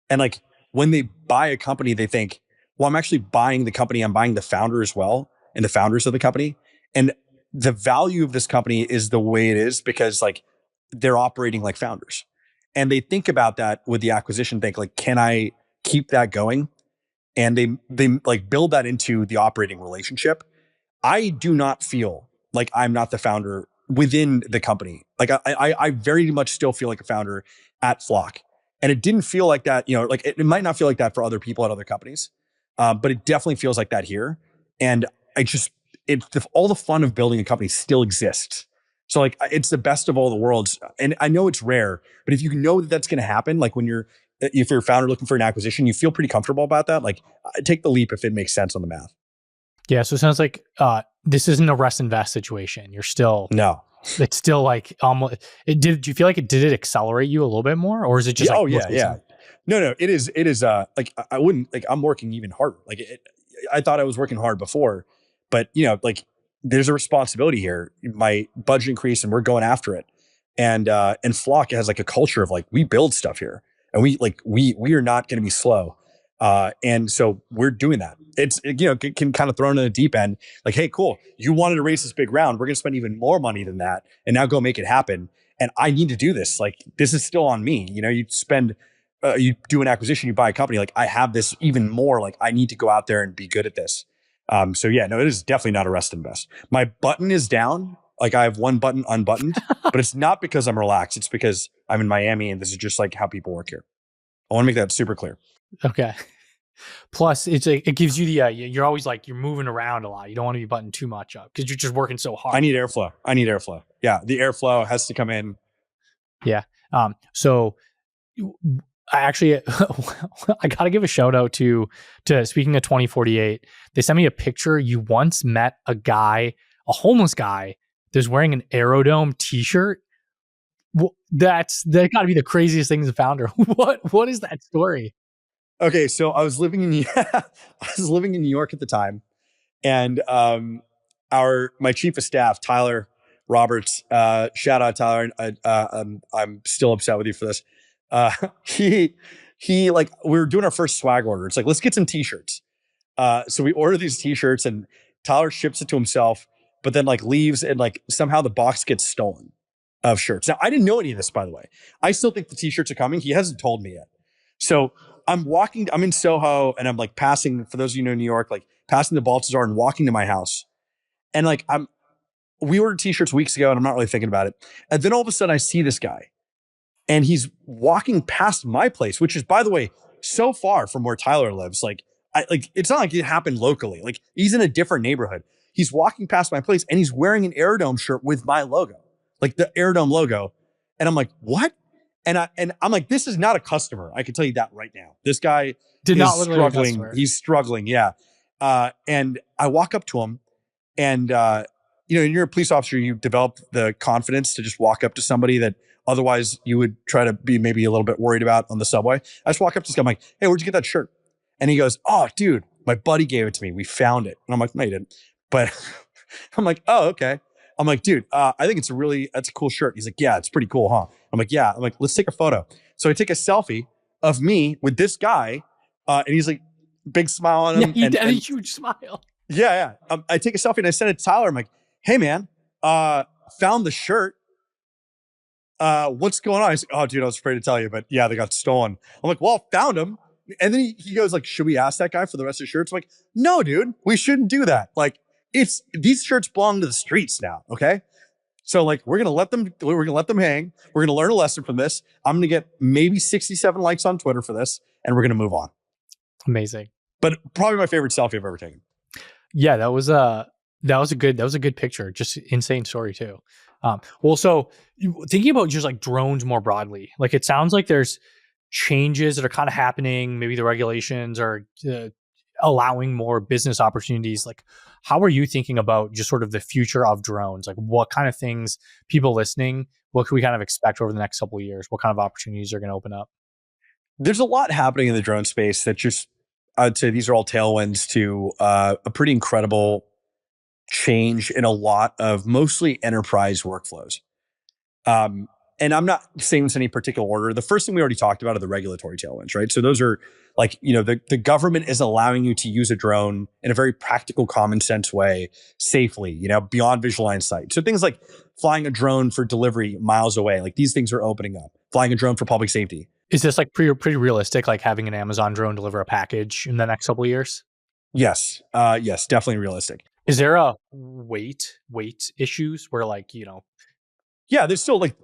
And like when they buy a company, they think, well, I'm actually buying the company. I'm buying the founder as well and the founders of the company. And the value of this company is the way it is because like they're operating like founders. And they think about that with the acquisition, think like, can I keep that going? And they like build that into the operating relationship. I do not feel like I'm not the founder within the company. Like I very much still feel like a founder at Flock. And it didn't feel like that, like it might not feel like that for other people at other companies. But it definitely feels like that here. And all the fun of building a company still exists. So like it's the best of all the worlds. And I know it's rare, but if you know that that's going to happen, like if you're a founder looking for an acquisition, you feel pretty comfortable about that. Like take the leap if it makes sense on the math. Yeah. So it sounds like this isn't a rest invest situation. You're still no. It's still like almost. Do you feel like did it accelerate you a little bit more, or is it just? Yeah. No. It is. Like I wouldn't like. I'm working even harder. Like I thought I was working hard before, but like there's a responsibility here. My budget increased, and we're going after it. And Flock has like a culture of like we build stuff here, and we are not going to be slow. And so we're doing that. It's, can kind of throw in the deep end. Like, hey, cool. You wanted to raise this big round. We're going to spend even more money than that and now go make it happen. And I need to do this. Like, this is still on me. You do an acquisition, you buy a company. Like I have this even more, like I need to go out there and be good at this. So yeah, no, it is definitely not a rest invest. My button is down. Like I have one button unbuttoned, but it's not because I'm relaxed. It's because I'm in Miami and this is just like how people work here. I want to make that super clear. Okay. Plus, it gives you the you're always like you're moving around a lot. You don't want to be buttoned too much up because you're just working so hard. I need airflow. Yeah, the airflow has to come in. Yeah. So I actually, I got to give a shout out to speaking of 2048. They sent me a picture. You once met a guy, a homeless guy, that's wearing an Aerodome t-shirt. That got to be the craziest thing as a founder. What is that story? Okay, so I was living in I was living in New York at the time, and my chief of staff, Tyler Roberts, shout out Tyler. I'm still upset with you for this. Uh, he like we were doing our first swag order. It's like, let's get some t-shirts. So we order these t-shirts, and Tyler ships it to himself, but then like leaves, and like somehow the box gets stolen of shirts. Now I didn't know any of this, by the way. I still think the t-shirts are coming. He hasn't told me yet. So I'm in Soho, and I'm like passing, for those of you who know New York, like passing the Baltazar and walking to my house. And like we ordered t-shirts weeks ago, and I'm not really thinking about it. And then all of a sudden I see this guy, and he's walking past my place, which is, by the way, so far from where Tyler lives. Like it's not like it happened locally. Like he's in a different neighborhood. He's walking past my place, and he's wearing an Aerodome shirt with my logo, like the Aerodome logo. And I'm like, what? And I'm like, this is not a customer. I can tell you that right now. This guy Did is not look like a struggling. customer. He's struggling. Yeah. And I walk up to him, and you're a police officer. You develop the confidence to just walk up to somebody that otherwise you would try to be maybe a little bit worried about on the subway. I just walk up to this guy. I'm like, hey, where'd you get that shirt? And he goes, oh, dude, my buddy gave it to me. We found it. And I'm like, no, you didn't. But I'm like, oh, okay. I'm like, dude, I think that's a cool shirt. He's like, yeah, it's pretty cool, huh? I'm like, yeah. I'm like, let's take a photo. So I take a selfie of me with this guy, and he's like, big smile on him. Yeah, he had a huge smile. Yeah. I take a selfie and I send it to Tyler. I'm like, hey man, found the shirt. What's going on? He's like, oh dude, I was afraid to tell you, but yeah, they got stolen. I'm like, well, found them. And then he goes like, should we ask that guy for the rest of the shirts? I'm like, no, dude, we shouldn't do that. Like, these shirts belong to the streets now. Okay. So like, we're going to let them hang. We're going to learn a lesson from this. I'm going to get maybe 67 likes on Twitter for this, and we're going to move on. Amazing. But probably my favorite selfie I've ever taken. Yeah, that was a good picture. Just insane story too. Well, so thinking about just like drones more broadly, like it sounds like there's changes that are kind of happening. Maybe the regulations are allowing more business opportunities. Like, how are you thinking about just sort of the future of drones? Like, what kind of things, people listening, what can we kind of expect over the next couple of years? What kind of opportunities are going to open up? There's a lot happening in the drone space that just, I'd say these are all tailwinds to a pretty incredible change in a lot of mostly enterprise workflows. And I'm not saying this in any particular order. The first thing we already talked about are the regulatory tailwinds, right? So those are like, the government is allowing you to use a drone in a very practical, common sense way, safely, beyond visual line of sight. So things like flying a drone for delivery miles away, like these things are opening up. Flying a drone for public safety. Is this like pretty realistic, like having an Amazon drone deliver a package in the next couple of years? Yes. Yes, definitely realistic. Is there a weight issues where like, Yeah, there's still like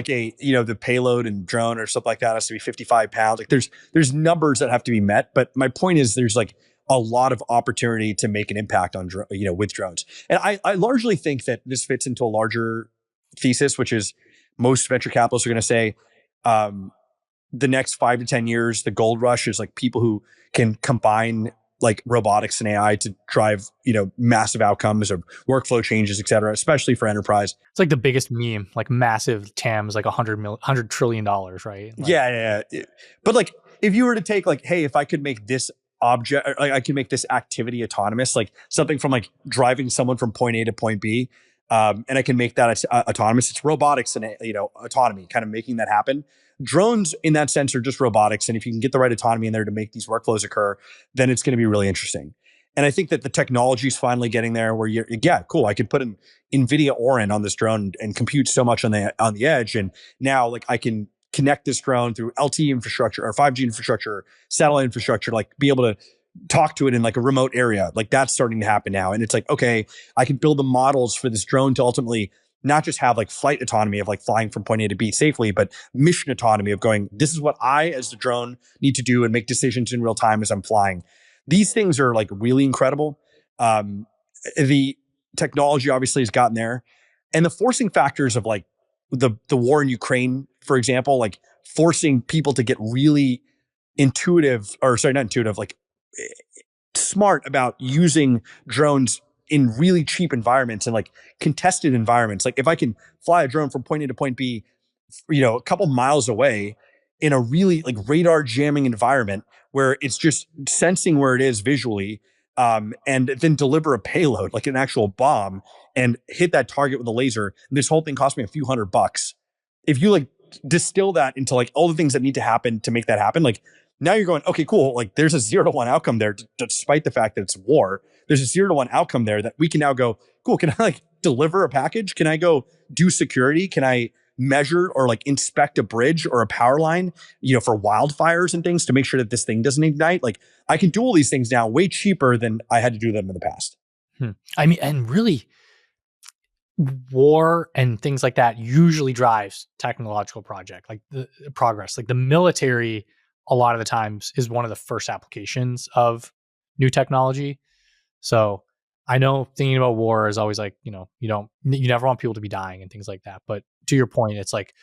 a, the payload and drone or stuff like that has to be 55 pounds. Like there's numbers that have to be met. But my point is there's like a lot of opportunity to make an impact on, with drones. And I largely think that this fits into a larger thesis, which is most venture capitalists are going to say, the next 5 to 10 years, the gold rush is like people who can combine like robotics and AI to drive, massive outcomes or workflow changes, et cetera, especially for enterprise. It's like the biggest meme, like massive TAMs, like $100 trillion, right? Like, yeah. But like, if you were to take like, hey, if I could make this object, or like I could make this activity autonomous, like something from like driving someone from point A to point B, and I can make that autonomous. It's robotics and autonomy, kind of making that happen. Drones, in that sense, are just robotics, and if you can get the right autonomy in there to make these workflows occur, then it's going to be really interesting. And I think that the technology is finally getting there, where cool. I could put an NVIDIA Orin on this drone and compute so much on the edge, and now like I can connect this drone through LTE infrastructure or 5G infrastructure, satellite infrastructure, like be able to talk to it in like a remote area. Like that's starting to happen now. And it's like, okay, I can build the models for this drone to ultimately not just have like flight autonomy of like flying from point A to B safely, but mission autonomy of going, this is what I, as the drone, need to do and make decisions in real time as I'm flying. These things are like really incredible. The technology obviously has gotten there. And the forcing factors of like, the war in Ukraine, for example, like forcing people to get really intuitive, or sorry, not intuitive, like smart about using drones in really cheap environments and like contested environments. Like if I can fly a drone from point A to point B, a couple miles away in a really like radar jamming environment where it's just sensing where it is visually, and then deliver a payload like an actual bomb and hit that target with a laser. This whole thing cost me a few $100. If you like distill that into like all the things that need to happen to make that happen, like now you're going, okay, cool. Like there's a 0-1 outcome there, despite the fact that it's war. There's a 0-1 outcome there that we can now go, cool. Can I like deliver a package? Can I go do security? Can I measure or like inspect a bridge or a power line, for wildfires and things to make sure that this thing doesn't ignite? Like I can do all these things now way cheaper than I had to do them in the past. I mean, and really, war and things like that usually drives technological project, like the progress. Like the military, a lot of the times, is one of the first applications of new technology. So I know thinking about war is always like, you never want people to be dying and things like that. But to your point, it's like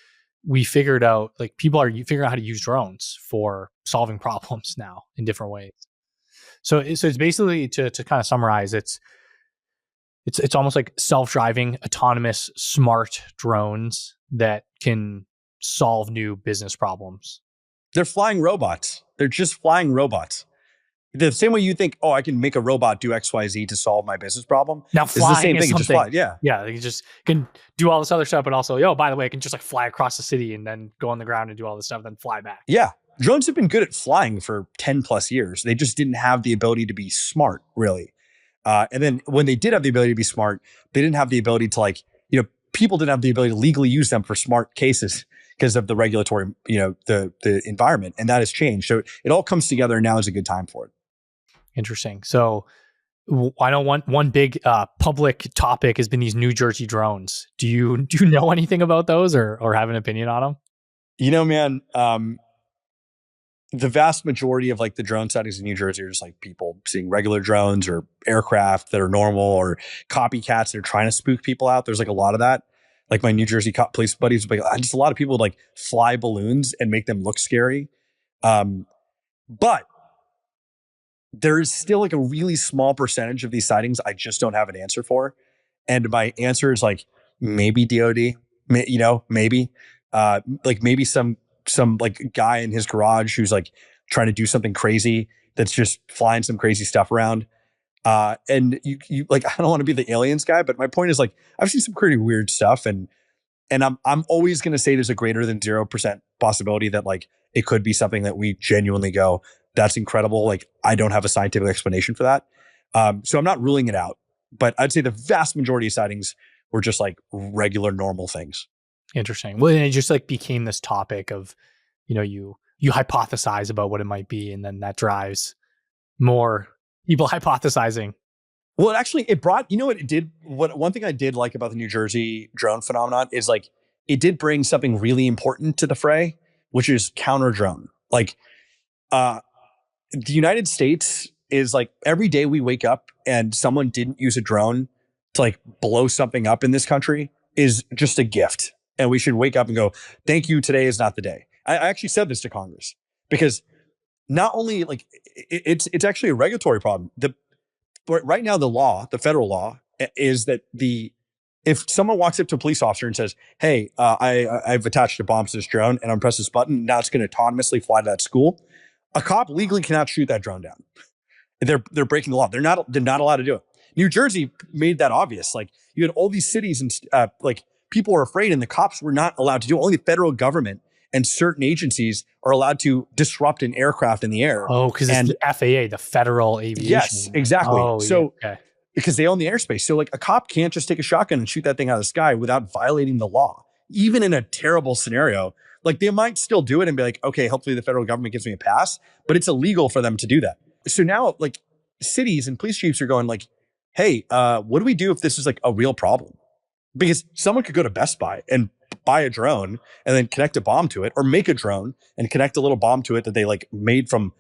we figured out, like people are figuring out how to use drones for solving problems now in different ways. So it's basically, to kind of summarize, it's almost like self-driving, autonomous, smart drones that can solve new business problems. They're flying robots. They're just flying robots. The same way you think, oh, I can make a robot do XYZ to solve my business problem. Now flying the same is thing. something. It just fly. Yeah. Yeah. They just can do all this other stuff, but also, by the way, I can just like fly across the city and then go on the ground and do all this stuff, then fly back. Yeah. Drones have been good at flying for 10 plus years. They just didn't have the ability to be smart, really. And then when they did have the ability to be smart, they didn't have the ability to people didn't have the ability to legally use them for smart cases because of the regulatory, the environment. And that has changed. So it all comes together, and now is a good time for it. Interesting. So I know one big public topic has been these New Jersey drones. Do you know anything about those or have an opinion on them? Man, the vast majority of like the drone sightings in New Jersey are just like people seeing regular drones or aircraft that are normal, or copycats that are trying to spook people out. There's like a lot of that. Like my New Jersey police buddies, like just a lot of people would like fly balloons and make them look scary. But there is still like a really small percentage of these sightings I just don't have an answer for. And my answer is like maybe DOD, maybe like maybe some like guy in his garage who's like trying to do something crazy that's just flying some crazy stuff around. And you like, I don't want to be the aliens guy, but my point is like, I've seen some pretty weird stuff, and I'm always going to say there's a greater than 0% possibility that like it could be something that we genuinely go, that's incredible. Like I don't have a scientific explanation for that. So I'm not ruling it out, but I'd say the vast majority of sightings were just like regular, normal things. Interesting. Well, and it just like became this topic of, you hypothesize about what it might be, and then that drives more people hypothesizing. Well, it brought, what it did, one thing I did like about the New Jersey drone phenomenon is like, it did bring something really important to the fray, which is counter drone. Like, the United States is like, every day we wake up and someone didn't use a drone to like blow something up in this country is just a gift. And we should wake up and go, thank you. Today is not the day. I actually said this to Congress, because not only like it's actually a regulatory problem. Right now, the federal law is that if someone walks up to a police officer and says, hey, I've attached a bomb to this drone and I'm press this button, now it's going to autonomously fly to that school. A cop legally cannot shoot that drone down. They're breaking the law. They're not allowed to do it. New Jersey made that obvious. Like you had all these cities and like people were afraid, and the cops were not allowed to do it. Only the federal government and certain agencies are allowed to disrupt an aircraft in the air. Oh, because it's the FAA, the Federal Aviation. Yes, exactly. Oh, so okay. Because they own the airspace. So like a cop can't just take a shotgun and shoot that thing out of the sky without violating the law. Even in a terrible scenario, like they might still do it and be like, okay, hopefully the federal government gives me a pass, but it's illegal for them to do that. So now like cities and police chiefs are going like, hey, what do we do if this is like a real problem? Because someone could go to Best Buy and buy a drone and then connect a bomb to it, or make a drone and connect a little bomb to it that they like made from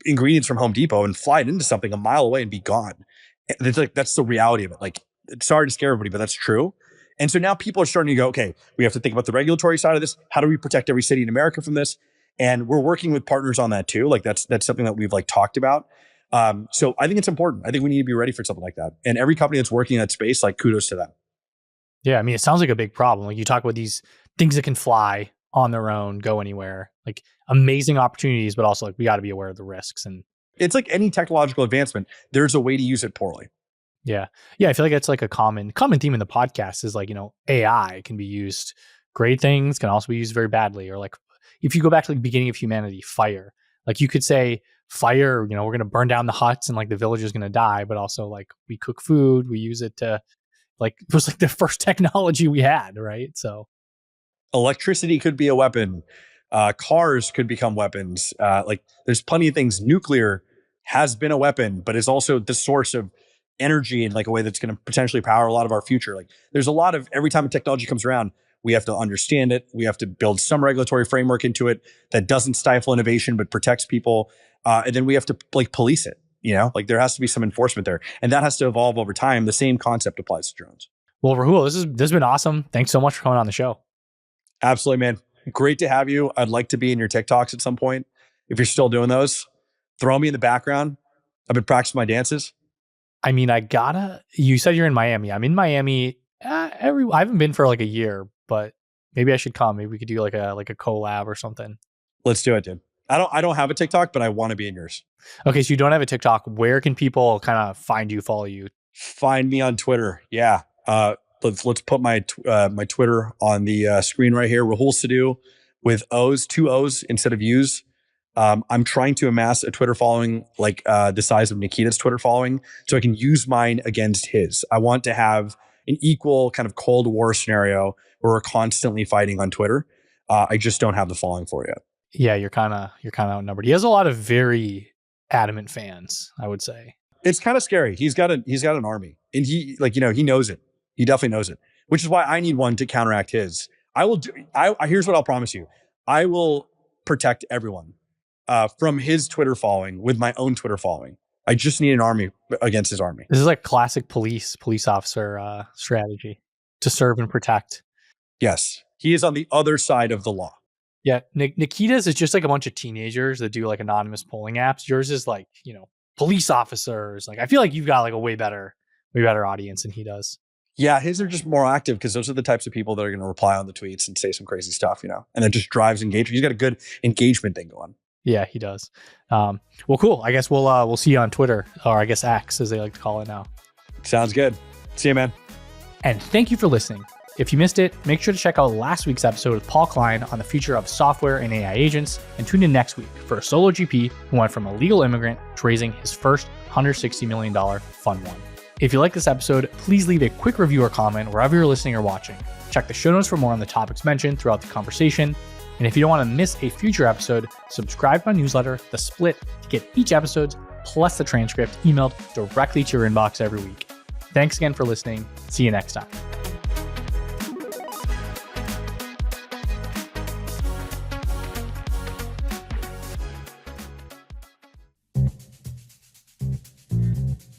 ingredients from Home Depot and fly it into something a mile away and be gone. It's like, that's the reality of it. Like, it's sorry to scare everybody, but that's true. And so now people are starting to go, okay, we have to think about the regulatory side of this. How do we protect every city in America from this? And we're working with partners on that too. Like that's something that we've like talked about. So I think it's important. I think we need to be ready for something like that. And every company that's working in that space, like kudos to them. Yeah, I mean, it sounds like a big problem. Like you talk about these things that can fly on their own, go anywhere, like amazing opportunities, but also like we got to be aware of the risks. And it's like any technological advancement, there's a way to use it poorly. Yeah. I feel like it's like a common theme in the podcast is like, AI can be used great things, can also be used very badly. Or like if you go back to the beginning of humanity, fire, like you could say fire, we're going to burn down the huts and like the village is going to die, but also like we cook food, we use it to like, it was like the first technology we had, right? So electricity could be a weapon. Cars could become weapons. Like there's plenty of things. Nuclear has been a weapon, but is also the source of energy in like a way that's going to potentially power a lot of our future. Like there's a lot of, every time a technology comes around, we have to understand it. We have to build some regulatory framework into it that doesn't stifle innovation, but protects people. And then we have to like police it, like there has to be some enforcement there, and that has to evolve over time. The same concept applies to drones. Well, Rahul, this has been awesome. Thanks so much for coming on the show. Absolutely, man. Great to have you. I'd like to be in your TikToks at some point. If you're still doing those, throw me in the background. I've been practicing my dances. I mean, you said you're in Miami. I'm in Miami. I haven't been for like a year, but maybe I should come. Maybe we could do like a collab or something. Let's do it, dude. I don't have a TikTok, but I want to be in yours. Okay. So you don't have a TikTok. Where can people kind of find you, follow you? Find me on Twitter. Yeah. Let's put my Twitter on the screen right here. Rahul Sidhu with O's, 2 O's instead of U's. I'm trying to amass a Twitter following like the size of Nikita's Twitter following, so I can use mine against his. I want to have an equal kind of Cold War scenario where we're constantly fighting on Twitter. I just don't have the following for it yet. Yeah, you're kind of outnumbered. He has a lot of very adamant fans, I would say. It's kind of scary. He's got an army, and he he knows it. He definitely knows it, which is why I need one to counteract his. Here's what I'll promise you. I will protect everyone from his Twitter following with my own Twitter following. I just need an army against his army. This is like classic police officer strategy to serve and protect. Yes. He is on the other side of the law. Yeah. Nikita's is just like a bunch of teenagers that do like anonymous polling apps. Yours is like, police officers. Like I feel like you've got like a way better audience than he does. Yeah, his are just more active because those are the types of people that are going to reply on the tweets and say some crazy stuff, and that just drives engagement. He's got a good engagement thing going. Yeah, he does. Well, cool. I guess we'll see you on Twitter, or I guess X as they like to call it now. Sounds good. See you, man. And thank you for listening. If you missed it, make sure to check out last week's episode with Paul Klein on the future of software and AI agents, and tune in next week for a solo GP who went from a legal immigrant to raising his first $160 million fund one. If you like this episode, please leave a quick review or comment wherever you're listening or watching. Check the show notes for more on the topics mentioned throughout the conversation. And if you don't want to miss a future episode, subscribe to my newsletter, The Split, to get each episode plus the transcript emailed directly to your inbox every week. Thanks again for listening. See you next time.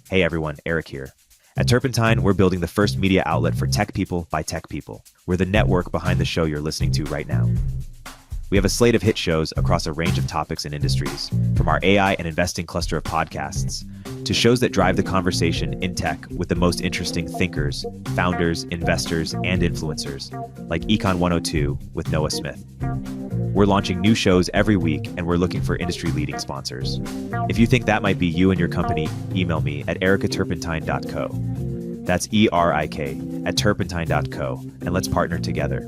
Hey everyone, Eric here. At Turpentine, we're building the first media outlet for tech people by tech people. We're the network behind the show you're listening to right now. We have a slate of hit shows across a range of topics and industries, from our AI and investing cluster of podcasts to shows that drive the conversation in tech with the most interesting thinkers, founders, investors, and influencers, like Econ 102 with Noah Smith. We're launching new shows every week, and we're looking for industry-leading sponsors. If you think that might be you and your company, email me at ericaturpentine.co. That's ERIK at turpentine.co, and let's partner together.